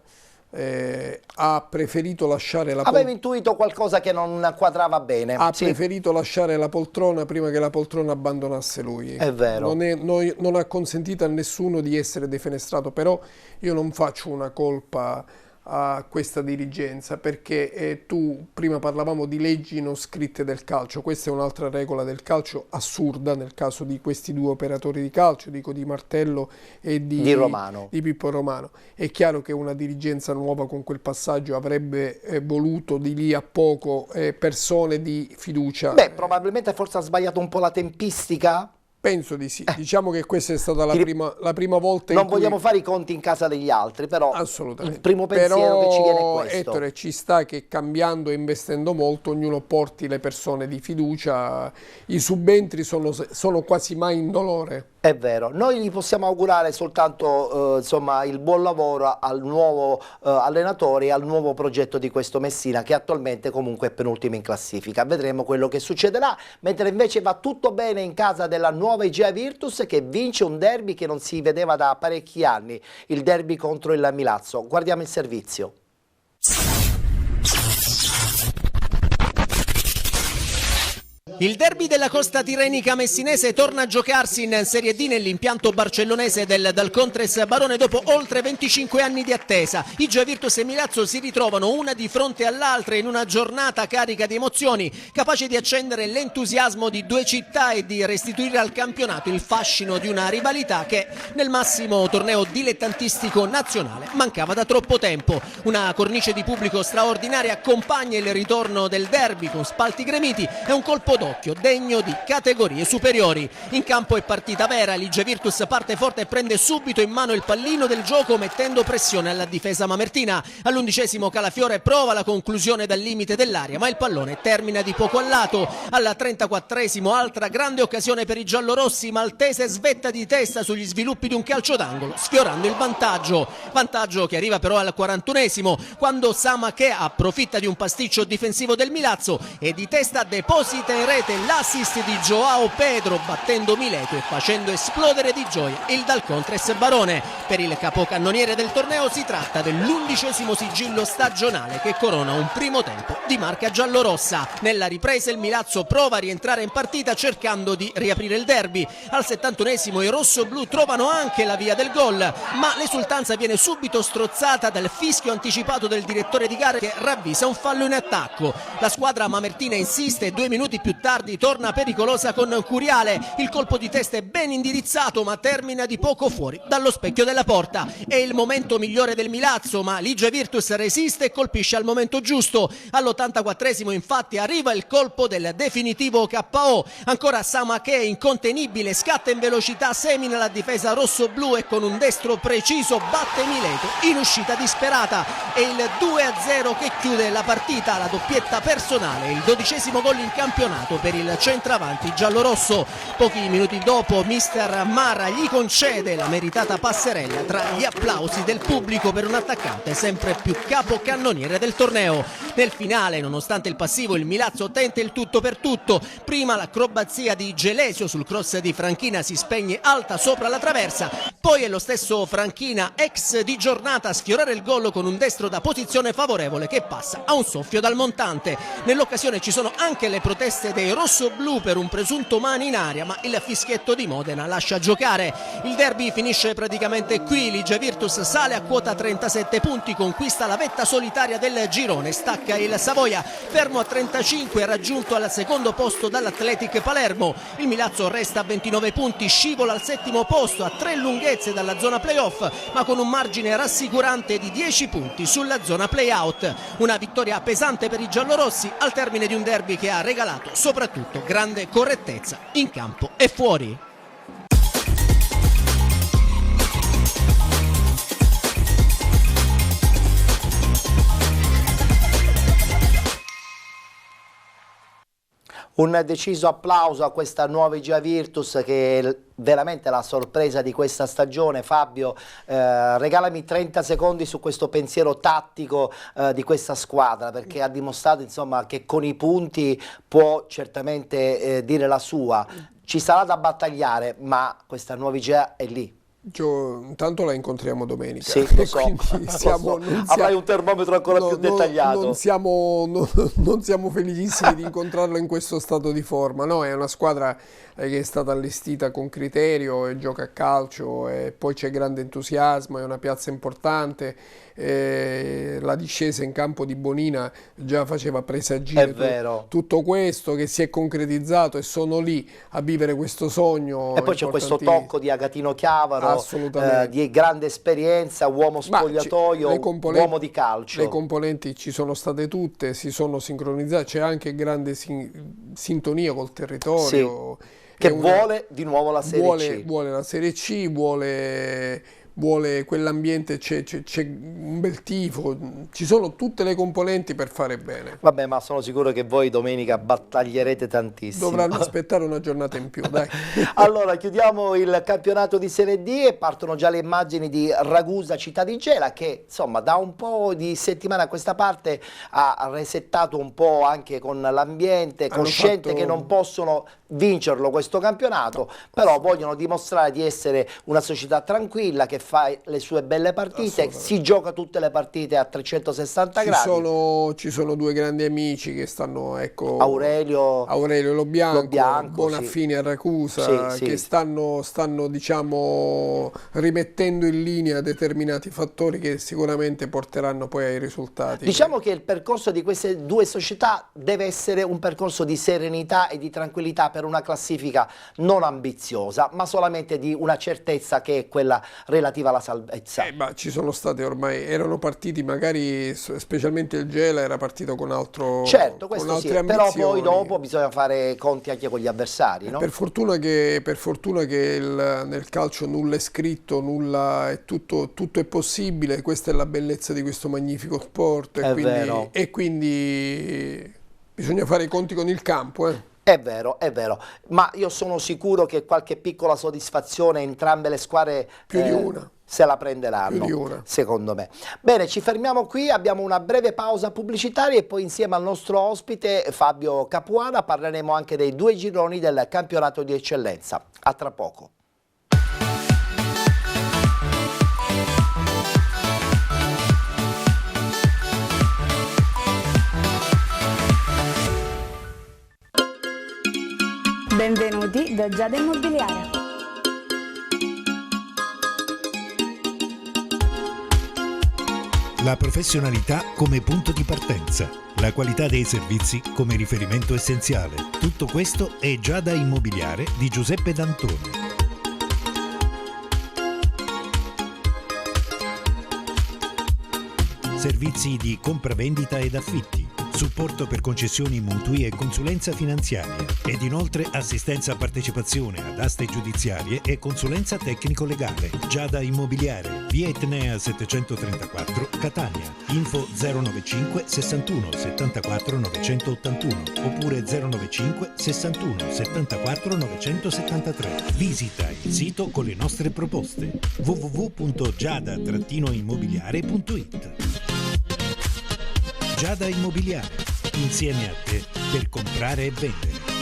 Ha preferito lasciare la poltrona. Aveva intuito qualcosa che non quadrava bene. Ha preferito lasciare la poltrona prima che la poltrona abbandonasse lui. È vero. Non ha consentito a nessuno di essere defenestrato, però io non faccio una colpa a questa dirigenza, perché tu prima parlavamo di leggi non scritte del calcio, questa è un'altra regola del calcio assurda nel caso di questi due operatori di calcio, dico di Martello e di Pippo Romano. È chiaro che una dirigenza nuova con quel passaggio avrebbe voluto di lì a poco persone di fiducia. Beh, probabilmente forse ha sbagliato un po' la tempistica. Penso di sì, diciamo che questa è stata la prima volta in cui... Non vogliamo fare i conti in casa degli altri, però assolutamente. Il primo pensiero che ci viene è questo. Ettore, ci sta che cambiando e investendo molto ognuno porti le persone di fiducia, i subentri sono quasi mai indolore. È vero, noi gli possiamo augurare soltanto insomma, il buon lavoro al nuovo allenatore e al nuovo progetto di questo Messina, che attualmente comunque è penultimo in classifica. Vedremo quello che succederà, mentre invece va tutto bene in casa della nuova Igea Virtus, che vince un derby che non si vedeva da parecchi anni, il derby contro il Milazzo. Guardiamo il servizio. Il derby della costa tirrenica messinese torna a giocarsi in Serie D nell'impianto barcellonese del Dalcontres Barone dopo oltre 25 anni di attesa. Igea Virtus e Milazzo si ritrovano una di fronte all'altra in una giornata carica di emozioni, capace di accendere l'entusiasmo di due città e di restituire al campionato il fascino di una rivalità che nel massimo torneo dilettantistico nazionale mancava da troppo tempo. Una cornice di pubblico straordinaria accompagna il ritorno del derby con spalti gremiti e un colpo d'occhio degno di categorie superiori. In campo è partita vera, l'Igea Virtus parte forte e prende subito in mano il pallino del gioco mettendo pressione alla difesa mamertina. All'11° Calafiore prova la conclusione dal limite dell'area, ma il pallone termina di poco a lato. Al 34° altra grande occasione per i giallorossi, Maltese svetta di testa sugli sviluppi di un calcio d'angolo, sfiorando il vantaggio che arriva però al 41° quando Samaché approfitta di un pasticcio difensivo del Milazzo e di testa deposita in rete l'assist di Joao Pedro, battendo Mileto e facendo esplodere di gioia il Dalcontres Barone. Per il capocannoniere del torneo si tratta dell'11° sigillo stagionale che corona un primo tempo di marca giallorossa. Nella ripresa il Milazzo prova a rientrare in partita cercando di riaprire il derby. Al 71° i rossoblù trovano anche la via del gol, ma l'esultanza viene subito strozzata dal fischio anticipato del direttore di gara che ravvisa un fallo in attacco. La squadra mamertina insiste e 2 minuti più tardi torna pericolosa con Curiale. Il colpo di testa è ben indirizzato ma termina di poco fuori dallo specchio della porta. È il momento migliore del Milazzo, ma l'Igea Virtus resiste e colpisce al momento giusto. All'84° infatti arriva il colpo del definitivo KO. Ancora Samaché incontenibile, scatta in velocità, semina la difesa rossoblù e con un destro preciso batte Mileto in uscita disperata. È il 2-0 che chiude la partita, la doppietta personale, il 12° gol in campionato sbagliato per il centravanti giallorosso. Pochi minuti dopo mister Mara gli concede la meritata passerella tra gli applausi del pubblico per un attaccante sempre più capocannoniere del torneo. Nel finale, nonostante il passivo, il Milazzo tenta il tutto per tutto. Prima l'acrobazia di Gelesio sul cross di Franchina si spegne alta sopra la traversa, poi è lo stesso Franchina, ex di giornata, a sfiorare il gol con un destro da posizione favorevole che passa a un soffio dal montante. Nell'occasione ci sono anche le proteste dei rossoblù per un presunto mano in aria, ma il fischietto di Modena lascia giocare. Il derby finisce praticamente qui, Ligia Virtus sale a quota 37 punti, conquista la vetta solitaria del girone, stacca il Savoia, fermo a 35, raggiunto al secondo posto dall'Athletic Palermo. Il Milazzo resta a 29 punti, scivola al settimo posto a 3 lunghezze dalla zona playoff, ma con un margine rassicurante di 10 punti sulla zona playout. Una vittoria pesante per i giallorossi al termine di un derby che ha regalato soprattutto grande correttezza in campo e fuori. Un deciso applauso a questa nuova Ligia Virtus che è veramente la sorpresa di questa stagione. Fabio, regalami 30 secondi su questo pensiero tattico di questa squadra, perché ha dimostrato insomma che con i punti può certamente dire la sua. Ci sarà da battagliare, ma questa nuova Ligia è lì. Intanto la incontriamo domenica. Sì, lo so, avrai un termometro ancora più dettagliato. Non siamo felicissimi di incontrarla in questo stato di forma. No, è una squadra che è stata allestita con criterio e gioca a calcio, e poi c'è grande entusiasmo, è una piazza importante. La discesa in campo di Bonina già faceva presagire tutto questo, che si è concretizzato, e sono lì a vivere questo sogno. E poi c'è questo tocco di Agatino Chiavaro, di grande esperienza, uomo spogliatoio, uomo di calcio. Le componenti ci sono state tutte, si sono sincronizzate, c'è anche grande sintonia col territorio. Sì, che vuole di nuovo la Serie C. Vuole la Serie C, vuole quell'ambiente, c'è un bel tifo, ci sono tutte le componenti per fare bene. Vabbè, ma sono sicuro che voi domenica battaglierete tantissimo. Dovranno aspettare una giornata in più, dai. Allora, chiudiamo il campionato di Serie D e partono già le immagini di Ragusa Città di Gela, che insomma da un po' di settimane a questa parte ha resettato un po' anche con l'ambiente, cosciente che non possono vincerlo questo campionato, però vogliono dimostrare di essere una società tranquilla che fa le sue belle partite, si gioca tutte le partite a 360 gradi. Ci sono due grandi amici che stanno, ecco, Aurelio Lo Bianco Bonaffini a Ragusa, sì. che stanno diciamo rimettendo in linea determinati fattori che sicuramente porteranno poi ai risultati. Diciamo che il percorso di queste due società deve essere un percorso di serenità e di tranquillità per una classifica non ambiziosa, ma solamente di una certezza che è quella relativa alla salvezza. Ci sono state ormai, erano partiti magari, specialmente il Gela era partito con altro, certo, questo con sì, ambizioni. Però poi dopo bisogna fare conti anche con gli avversari, no? Per fortuna che nel calcio nulla è scritto, tutto è possibile, questa è la bellezza di questo magnifico sport, e quindi bisogna fare i conti con il campo. È vero, ma io sono sicuro che qualche piccola soddisfazione entrambe le squadre più di una se la prenderanno, più di una, secondo me. Bene, ci fermiamo qui, abbiamo una breve pausa pubblicitaria e poi insieme al nostro ospite Fabio Capuana parleremo anche dei due gironi del campionato di eccellenza. A tra poco. Benvenuti da Giada Immobiliare. La professionalità come punto di partenza, la qualità dei servizi come riferimento essenziale. Tutto questo è Giada Immobiliare di Giuseppe D'Antoni. Servizi di compravendita ed affitti, supporto per concessioni mutui e consulenza finanziaria ed inoltre assistenza a partecipazione ad aste giudiziarie e consulenza tecnico-legale. Giada Immobiliare, via Etnea 734, Catania. Info 095 61 74 981 oppure 095 61 74 973. Visita il sito con le nostre proposte www.giada-immobiliare.it. Giada Immobiliare, insieme a te per comprare e vendere.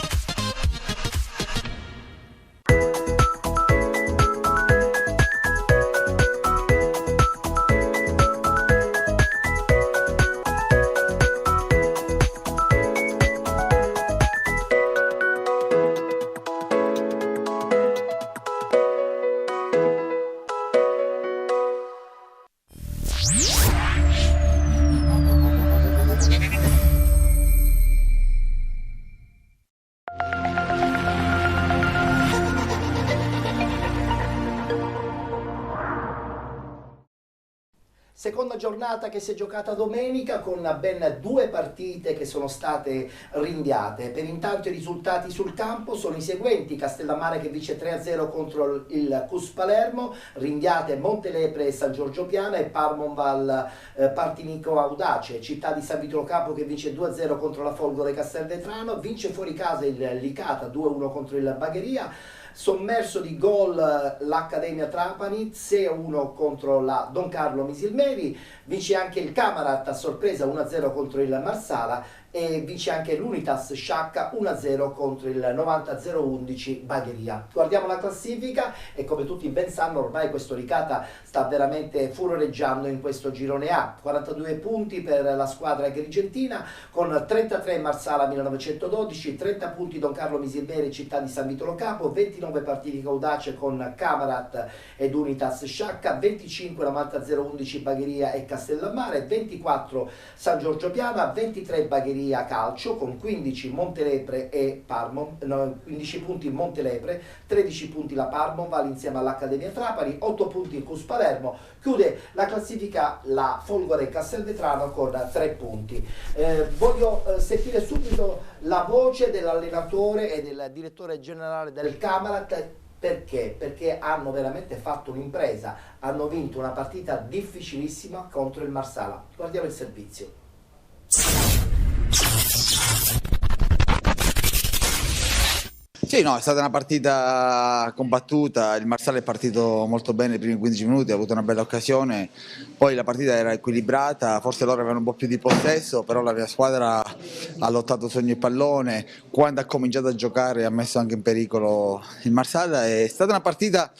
Seconda giornata che si è giocata domenica con ben 2 partite che sono state rinviate. Per intanto i risultati sul campo sono i seguenti: Castellammare che vince 3-0 contro il CUS Palermo, rinviate Montelepre e San Giorgio Piana e Parmonval Partinico Audace. Città di San Vito Lo Capo che vince 2-0 contro la Folgore Castelvetrano, vince fuori casa il Licata 2-1 contro il Bagheria. Sommerso di gol l'Accademia Trapani, 6-1 contro la Don Carlo Misilmeri, vince anche il Camarat a sorpresa 1-0 contro il Marsala e vince anche l'Unitas Sciacca 1-0 contro il 90-011 Bagheria. Guardiamo la classifica e come tutti ben sanno ormai questo Licata sta veramente furoreggiando in questo girone A. 42 punti per la squadra agrigentina con 33 Marsala 1912, 30 punti Don Carlo Misilmeri Città di San Vito Lo Capo, 29 partiti Audace con Camarat ed Unitas Sciacca, 25 la Malta 011 Bagheria e Castellammare, 24 San Giorgio Piana, 23 Bagheria Calcio con 15 Montelepre e Parmon, 15 punti Montelepre, 13 punti la Parmonval insieme all'Accademia Trapani, 8 punti il CUS Palermo, chiude la classifica la Folgore Castelvetrano con 3 punti. Voglio sentire subito la voce dell'allenatore e del direttore generale del Camarat. Perché? Perché hanno veramente fatto un'impresa, hanno vinto una partita difficilissima contro il Marsala. Guardiamo il servizio. Sì, no, è stata una partita combattuta, il Marsala è partito molto bene i primi 15 minuti, ha avuto una bella occasione, poi la partita era equilibrata, forse loro avevano un po' più di possesso, però la mia squadra ha lottato su ogni pallone, quando ha cominciato a giocare ha messo anche in pericolo il Marsala, è stata una partita...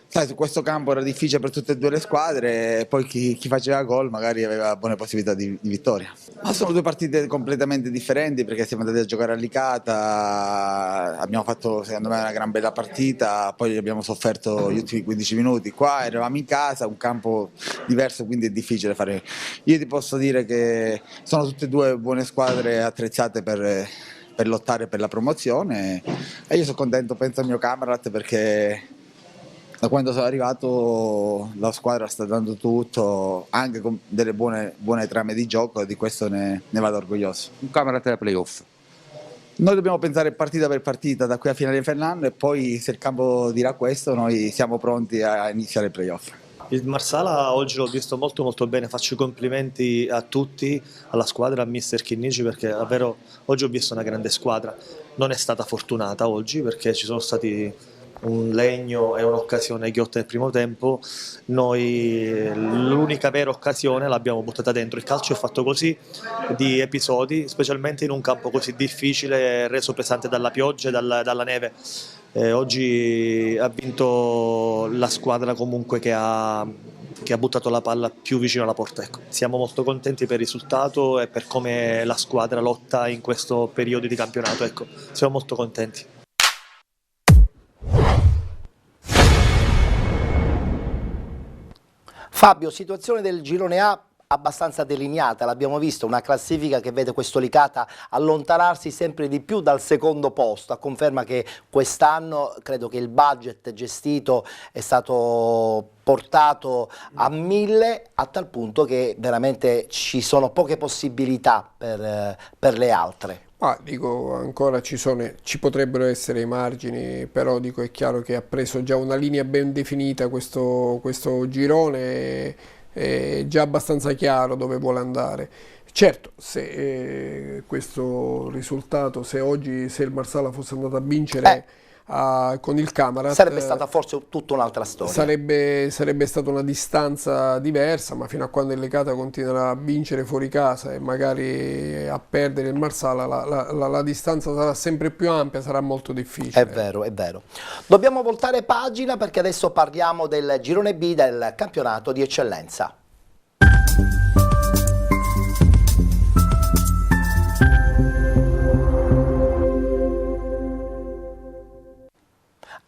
Sai, su questo campo era difficile per tutte e due le squadre, poi chi faceva gol magari aveva buone possibilità di vittoria. Ma sono 2 partite completamente differenti perché siamo andati a giocare a Licata, abbiamo fatto secondo me una gran bella partita, poi abbiamo sofferto gli ultimi 15 minuti. Qua eravamo in casa, un campo diverso, quindi è difficile fare. Io ti posso dire che sono tutte e 2 buone squadre attrezzate per lottare per la promozione e io sono contento, penso al mio Camarat perché... Da quando sono arrivato la squadra sta dando tutto, anche con delle buone trame di gioco, e di questo ne vado orgoglioso. Un Camarat da playoff. Noi dobbiamo pensare partita per partita da qui a finale di Fernando e poi se il campo dirà questo noi siamo pronti a iniziare il playoff. Il Marsala oggi l'ho visto molto molto bene, faccio i complimenti a tutti, alla squadra, a mister Chinnici perché davvero oggi ho visto una grande squadra. Non è stata fortunata oggi perché ci sono stati un legno e un'occasione ghiotta nel primo tempo, noi l'unica vera occasione l'abbiamo buttata dentro. Il calcio è fatto così di episodi, specialmente in un campo così difficile, reso pesante dalla pioggia e dalla neve. Oggi ha vinto la squadra comunque che ha buttato la palla più vicino alla porta. Ecco. Siamo molto contenti per il risultato e per come la squadra lotta in questo periodo di campionato. Ecco. Siamo molto contenti. Fabio, situazione del girone A abbastanza delineata, l'abbiamo visto, una classifica che vede questo Licata allontanarsi sempre di più dal secondo posto, a conferma che quest'anno credo che il budget gestito è stato portato a 1000, a tal punto che veramente ci sono poche possibilità per le altre. Dico, ancora ci potrebbero essere i margini, però dico, è chiaro che ha preso già una linea ben definita questo girone, è già abbastanza chiaro dove vuole andare. Certo, se questo risultato, se il Marsala fosse andato a vincere con il Camarat, sarebbe stata forse tutta un'altra storia. Sarebbe stata una distanza diversa, ma fino a quando il Lecata continuerà a vincere fuori casa e magari a perdere il Marsala, la distanza sarà sempre più ampia, sarà molto difficile. È vero, è vero. Dobbiamo voltare pagina perché adesso parliamo del girone B del campionato di eccellenza.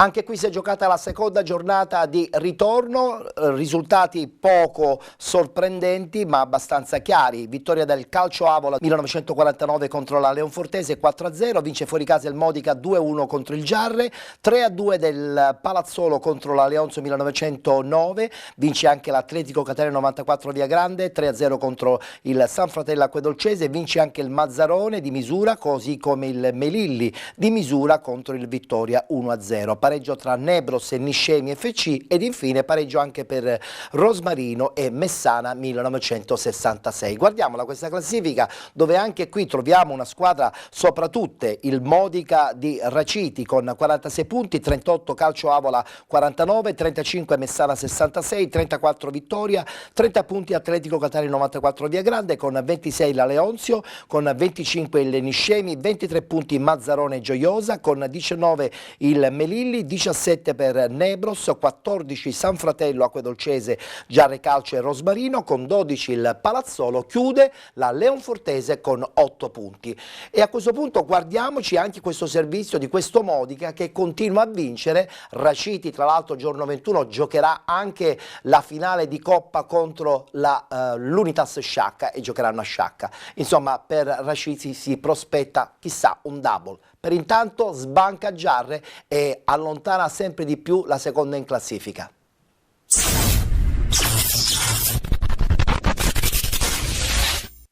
Anche qui si è giocata la seconda giornata di ritorno, risultati poco sorprendenti ma abbastanza chiari. Vittoria del Calcio Avola 1949 contro la Leonfortese 4-0, vince fuori casa il Modica 2-1 contro il Giarre, 3-2 del Palazzolo contro la Leonzo 1909, vince anche l'Atletico Catania 94 Via Grande, 3-0 contro il San Fratello Acquedolcese, vince anche il Mazzarone di Misura, così come il Melilli di Misura contro il Vittoria 1-0. Pareggio tra Nebros e Niscemi FC ed infine pareggio anche per Rosmarino e Messana 1966. Guardiamola questa classifica dove anche qui troviamo una squadra sopra tutte, il Modica di Raciti con 46 punti, 38 Calcio Avola 49, 35 Messana 66, 34 Vittoria, 30 punti Atletico Catania 94 Via Grande, con 26 la Leonzio, con 25 il Niscemi, 23 punti Mazzarone Gioiosa, con 19 il Melilli, 17 per Nebros, 14 San Fratello Acquedolcese, Giarre Calcio e Rosmarino, con 12 il Palazzolo, chiude la Leonfortese con 8 punti. E a questo punto guardiamoci anche questo servizio di questo Modica che continua a vincere. Raciti tra l'altro giorno 21 giocherà anche la finale di Coppa contro l'Unitas Sciacca e giocheranno a Sciacca. Insomma, per Raciti si prospetta chissà un double. Per intanto sbanca Giarre e allontana sempre di più la seconda in classifica.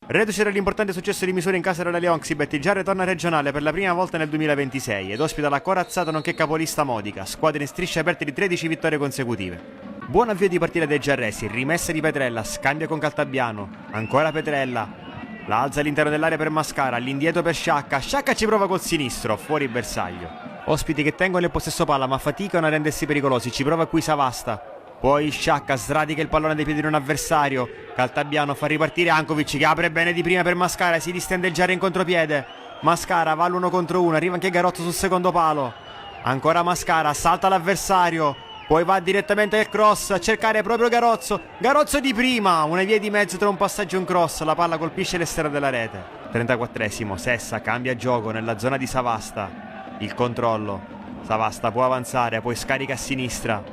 Reduce dall'importante successo di misura in casa della Leonxibet, il Giarre torna regionale per la prima volta nel 2026 ed ospita la corazzata nonché capolista Modica, squadre in strisce aperte di 13 vittorie consecutive. Buon avvio di partita dei giarresi, rimessa di Petrella, scambio con Caltabiano, ancora Petrella. La alza all'interno dell'area per Mascara, all'indietro per Sciacca, Sciacca ci prova col sinistro, fuori bersaglio. Ospiti che tengono il possesso palla ma faticano a rendersi pericolosi, ci prova qui Savasta. Poi Sciacca sradica il pallone dai piedi di un avversario, Caltabiano fa ripartire Ankovic che apre bene di prima per Mascara, si distende il Giarre in contropiede. Mascara va all'1 contro 1, arriva anche Garozzo sul secondo palo. Ancora Mascara, salta l'avversario. Poi va direttamente al cross a cercare proprio Garozzo. Garozzo di prima, una via di mezzo tra un passaggio e un cross. La palla colpisce l'esterno della rete. 34esimo, Sessa cambia gioco nella zona di Savasta. Il controllo. Savasta può avanzare, poi scarica a sinistra.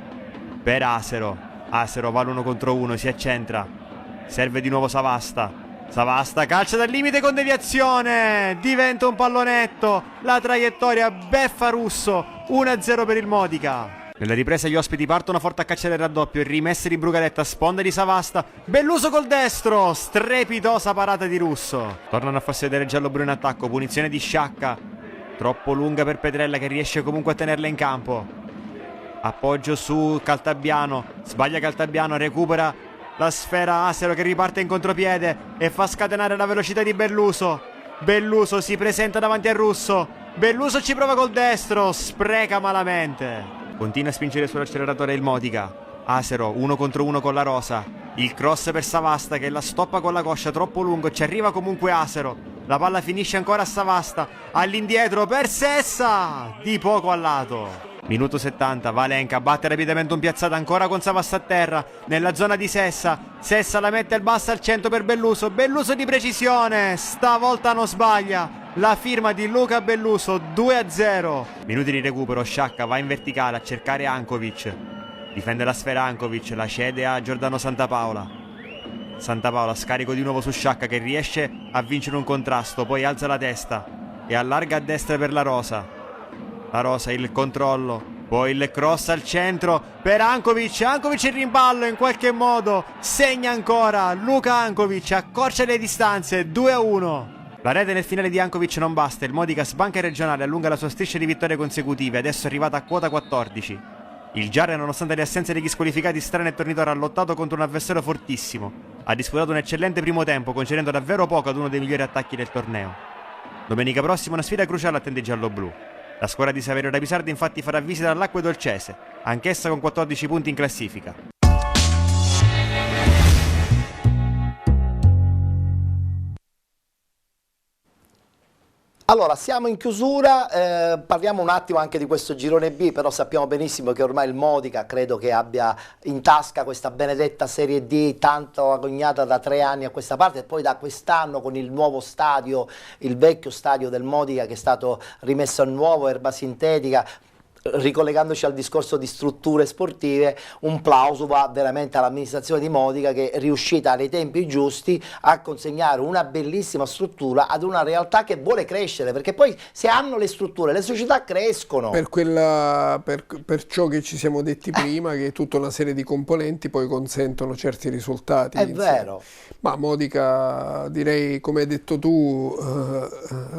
Per Asero. Asero va all'1 contro 1, si accentra. Serve di nuovo Savasta. Savasta calcia dal limite con deviazione. Diventa un pallonetto. La traiettoria beffa Russo. 1-0 per il Modica. Nella ripresa gli ospiti partono forte a cacciare il raddoppio, rimesse di Brugaretta, sponda di Savasta, Belluso col destro, strepitosa parata di Russo. Tornano a farsi vedere giallo-blu in attacco, punizione di Sciacca, troppo lunga per Petrella che riesce comunque a tenerla in campo. Appoggio su Caltabiano, sbaglia Caltabiano, recupera la sfera Asero che riparte in contropiede e fa scatenare la velocità di Belluso. Belluso si presenta davanti a Russo, Belluso ci prova col destro, spreca malamente. Continua a spingere sull'acceleratore il Modica. Asero 1 contro 1 con la Rosa. Il cross per Savasta che la stoppa con la coscia troppo lungo. Ci arriva comunque Asero. La palla finisce ancora a Savasta. All'indietro per Sessa. Di poco al lato. Minuto 70. Valenca batte rapidamente un piazzata ancora con Savasta a terra. Nella zona di Sessa. Sessa la mette al basso al centro per Belluso. Belluso di precisione. Stavolta non sbaglia. La firma di Luca Belluso, 2-0. Minuti di recupero, Sciacca va in verticale a cercare Ankovic. Difende la sfera Ankovic, la cede a Giordano Santapaola. Santapaola, scarico di nuovo su Sciacca che riesce a vincere un contrasto, poi alza la testa e allarga a destra per la Rosa. La Rosa, il controllo, poi il cross al centro per Ankovic. Ankovic il rimballo, in qualche modo segna ancora Luka Ankovic, accorcia le distanze, 2-1. La rete nel finale di Ankovic non basta, il Modica sbanca il regionale, allunga la sua striscia di vittorie consecutive, adesso è arrivata a quota 14. Il Giarre, nonostante le assenze degli squalificati, Strana e Tornitore, ha lottato contro un avversario fortissimo. Ha disputato un eccellente primo tempo, concedendo davvero poco ad uno dei migliori attacchi del torneo. Domenica prossima una sfida cruciale attende i gialloblu. La squadra di Saverio Rapisardi infatti farà visita all'Acque Dolcese, anch'essa con 14 punti in classifica. Allora, siamo in chiusura, parliamo un attimo anche di questo girone B, però sappiamo benissimo che ormai il Modica credo che abbia in tasca questa benedetta Serie D, tanto agognata da 3 anni a questa parte, e poi da quest'anno con il nuovo stadio, il vecchio stadio del Modica che è stato rimesso a nuovo, erba sintetica. Ricollegandoci al discorso di strutture sportive, un plauso va veramente all'amministrazione di Modica che è riuscita nei tempi giusti a consegnare una bellissima struttura ad una realtà che vuole crescere, perché poi se hanno le strutture le società crescono. Per ciò che ci siamo detti prima, che tutta una serie di componenti poi consentono certi risultati. È vero. Ma Modica, direi, come hai detto tu,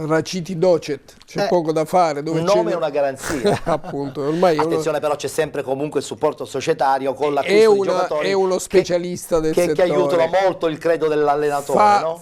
raciti docet, c'è poco da fare. Dove un nome è una garanzia. Ormai attenzione, però c'è sempre comunque il supporto societario con l'acquisto di giocatori. È uno specialista del settore. Che aiutano molto il credo dell'allenatore.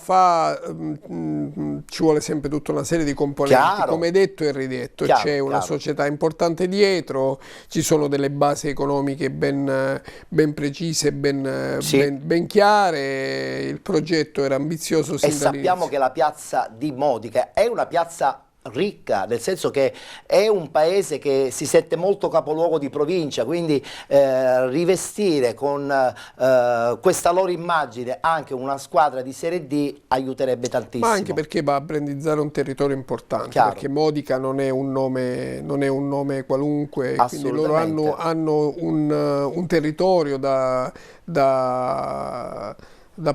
Ci vuole sempre tutta una serie di componenti, chiaro, come detto e ridetto. C'è una società importante dietro, ci sono delle basi economiche ben precise, ben chiare. Il progetto era ambizioso sin dall'inizio. E sappiamo che la piazza di Modica è una piazza ricca, nel senso che è un paese che si sente molto capoluogo di provincia, quindi rivestire con questa loro immagine anche una squadra di Serie D aiuterebbe tantissimo. Ma anche perché va a brandizzare un territorio importante, perché Modica non è un nome qualunque, quindi loro hanno un territorio da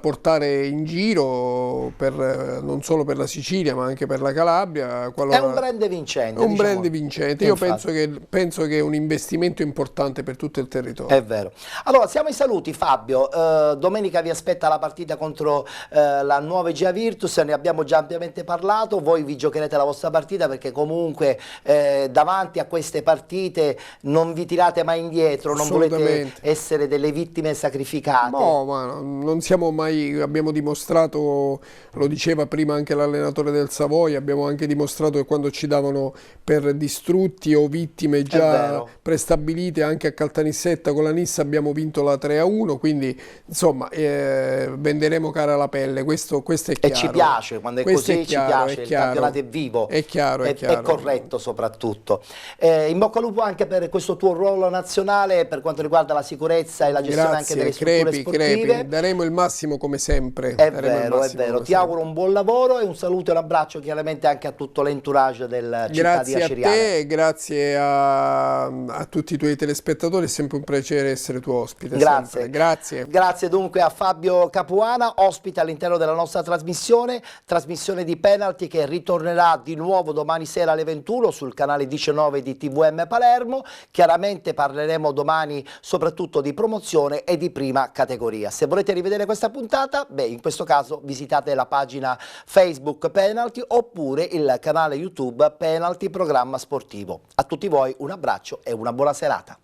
portare in giro non solo per la Sicilia ma anche per la Calabria. È un brand vincente. È un brand vincente. Io penso che è un investimento importante per tutto il territorio. È vero. Allora, siamo ai saluti, Fabio. Domenica vi aspetta la partita contro la Nuova Egea Virtus, ne abbiamo già ampiamente parlato. Voi vi giocherete la vostra partita perché comunque davanti a queste partite non vi tirate mai indietro, non volete essere delle vittime sacrificate. No, ma non siamo mai, abbiamo dimostrato, lo diceva prima anche l'allenatore del Savoia, abbiamo anche dimostrato che quando ci davano per distrutti o vittime già prestabilite, anche a Caltanissetta con la Nissa abbiamo vinto la 3-1, quindi insomma venderemo cara la pelle, questo è chiaro. E ci piace, quando è così ci piace, il campionato è vivo, è chiaro, è corretto soprattutto. In bocca al lupo anche per questo tuo ruolo nazionale per quanto riguarda la sicurezza e la gestione anche delle strutture sportive. Daremo il massimo come sempre. È vero. Ti auguro un buon lavoro e un saluto e un abbraccio chiaramente anche a tutto l'entourage del città di Aciriale. Grazie a te, grazie a tutti i tuoi telespettatori, è sempre un piacere essere tuo ospite. Grazie dunque a Fabio Capuana, ospite all'interno della nostra trasmissione di Penalty che ritornerà di nuovo domani sera alle 21 sul canale 19 di TVM Palermo. Chiaramente parleremo domani soprattutto di promozione e di prima categoria. Se volete rivedere questa puntata, in questo caso visitate la pagina Facebook Penalty oppure il canale YouTube Penalty Programma Sportivo. A tutti voi un abbraccio e una buona serata.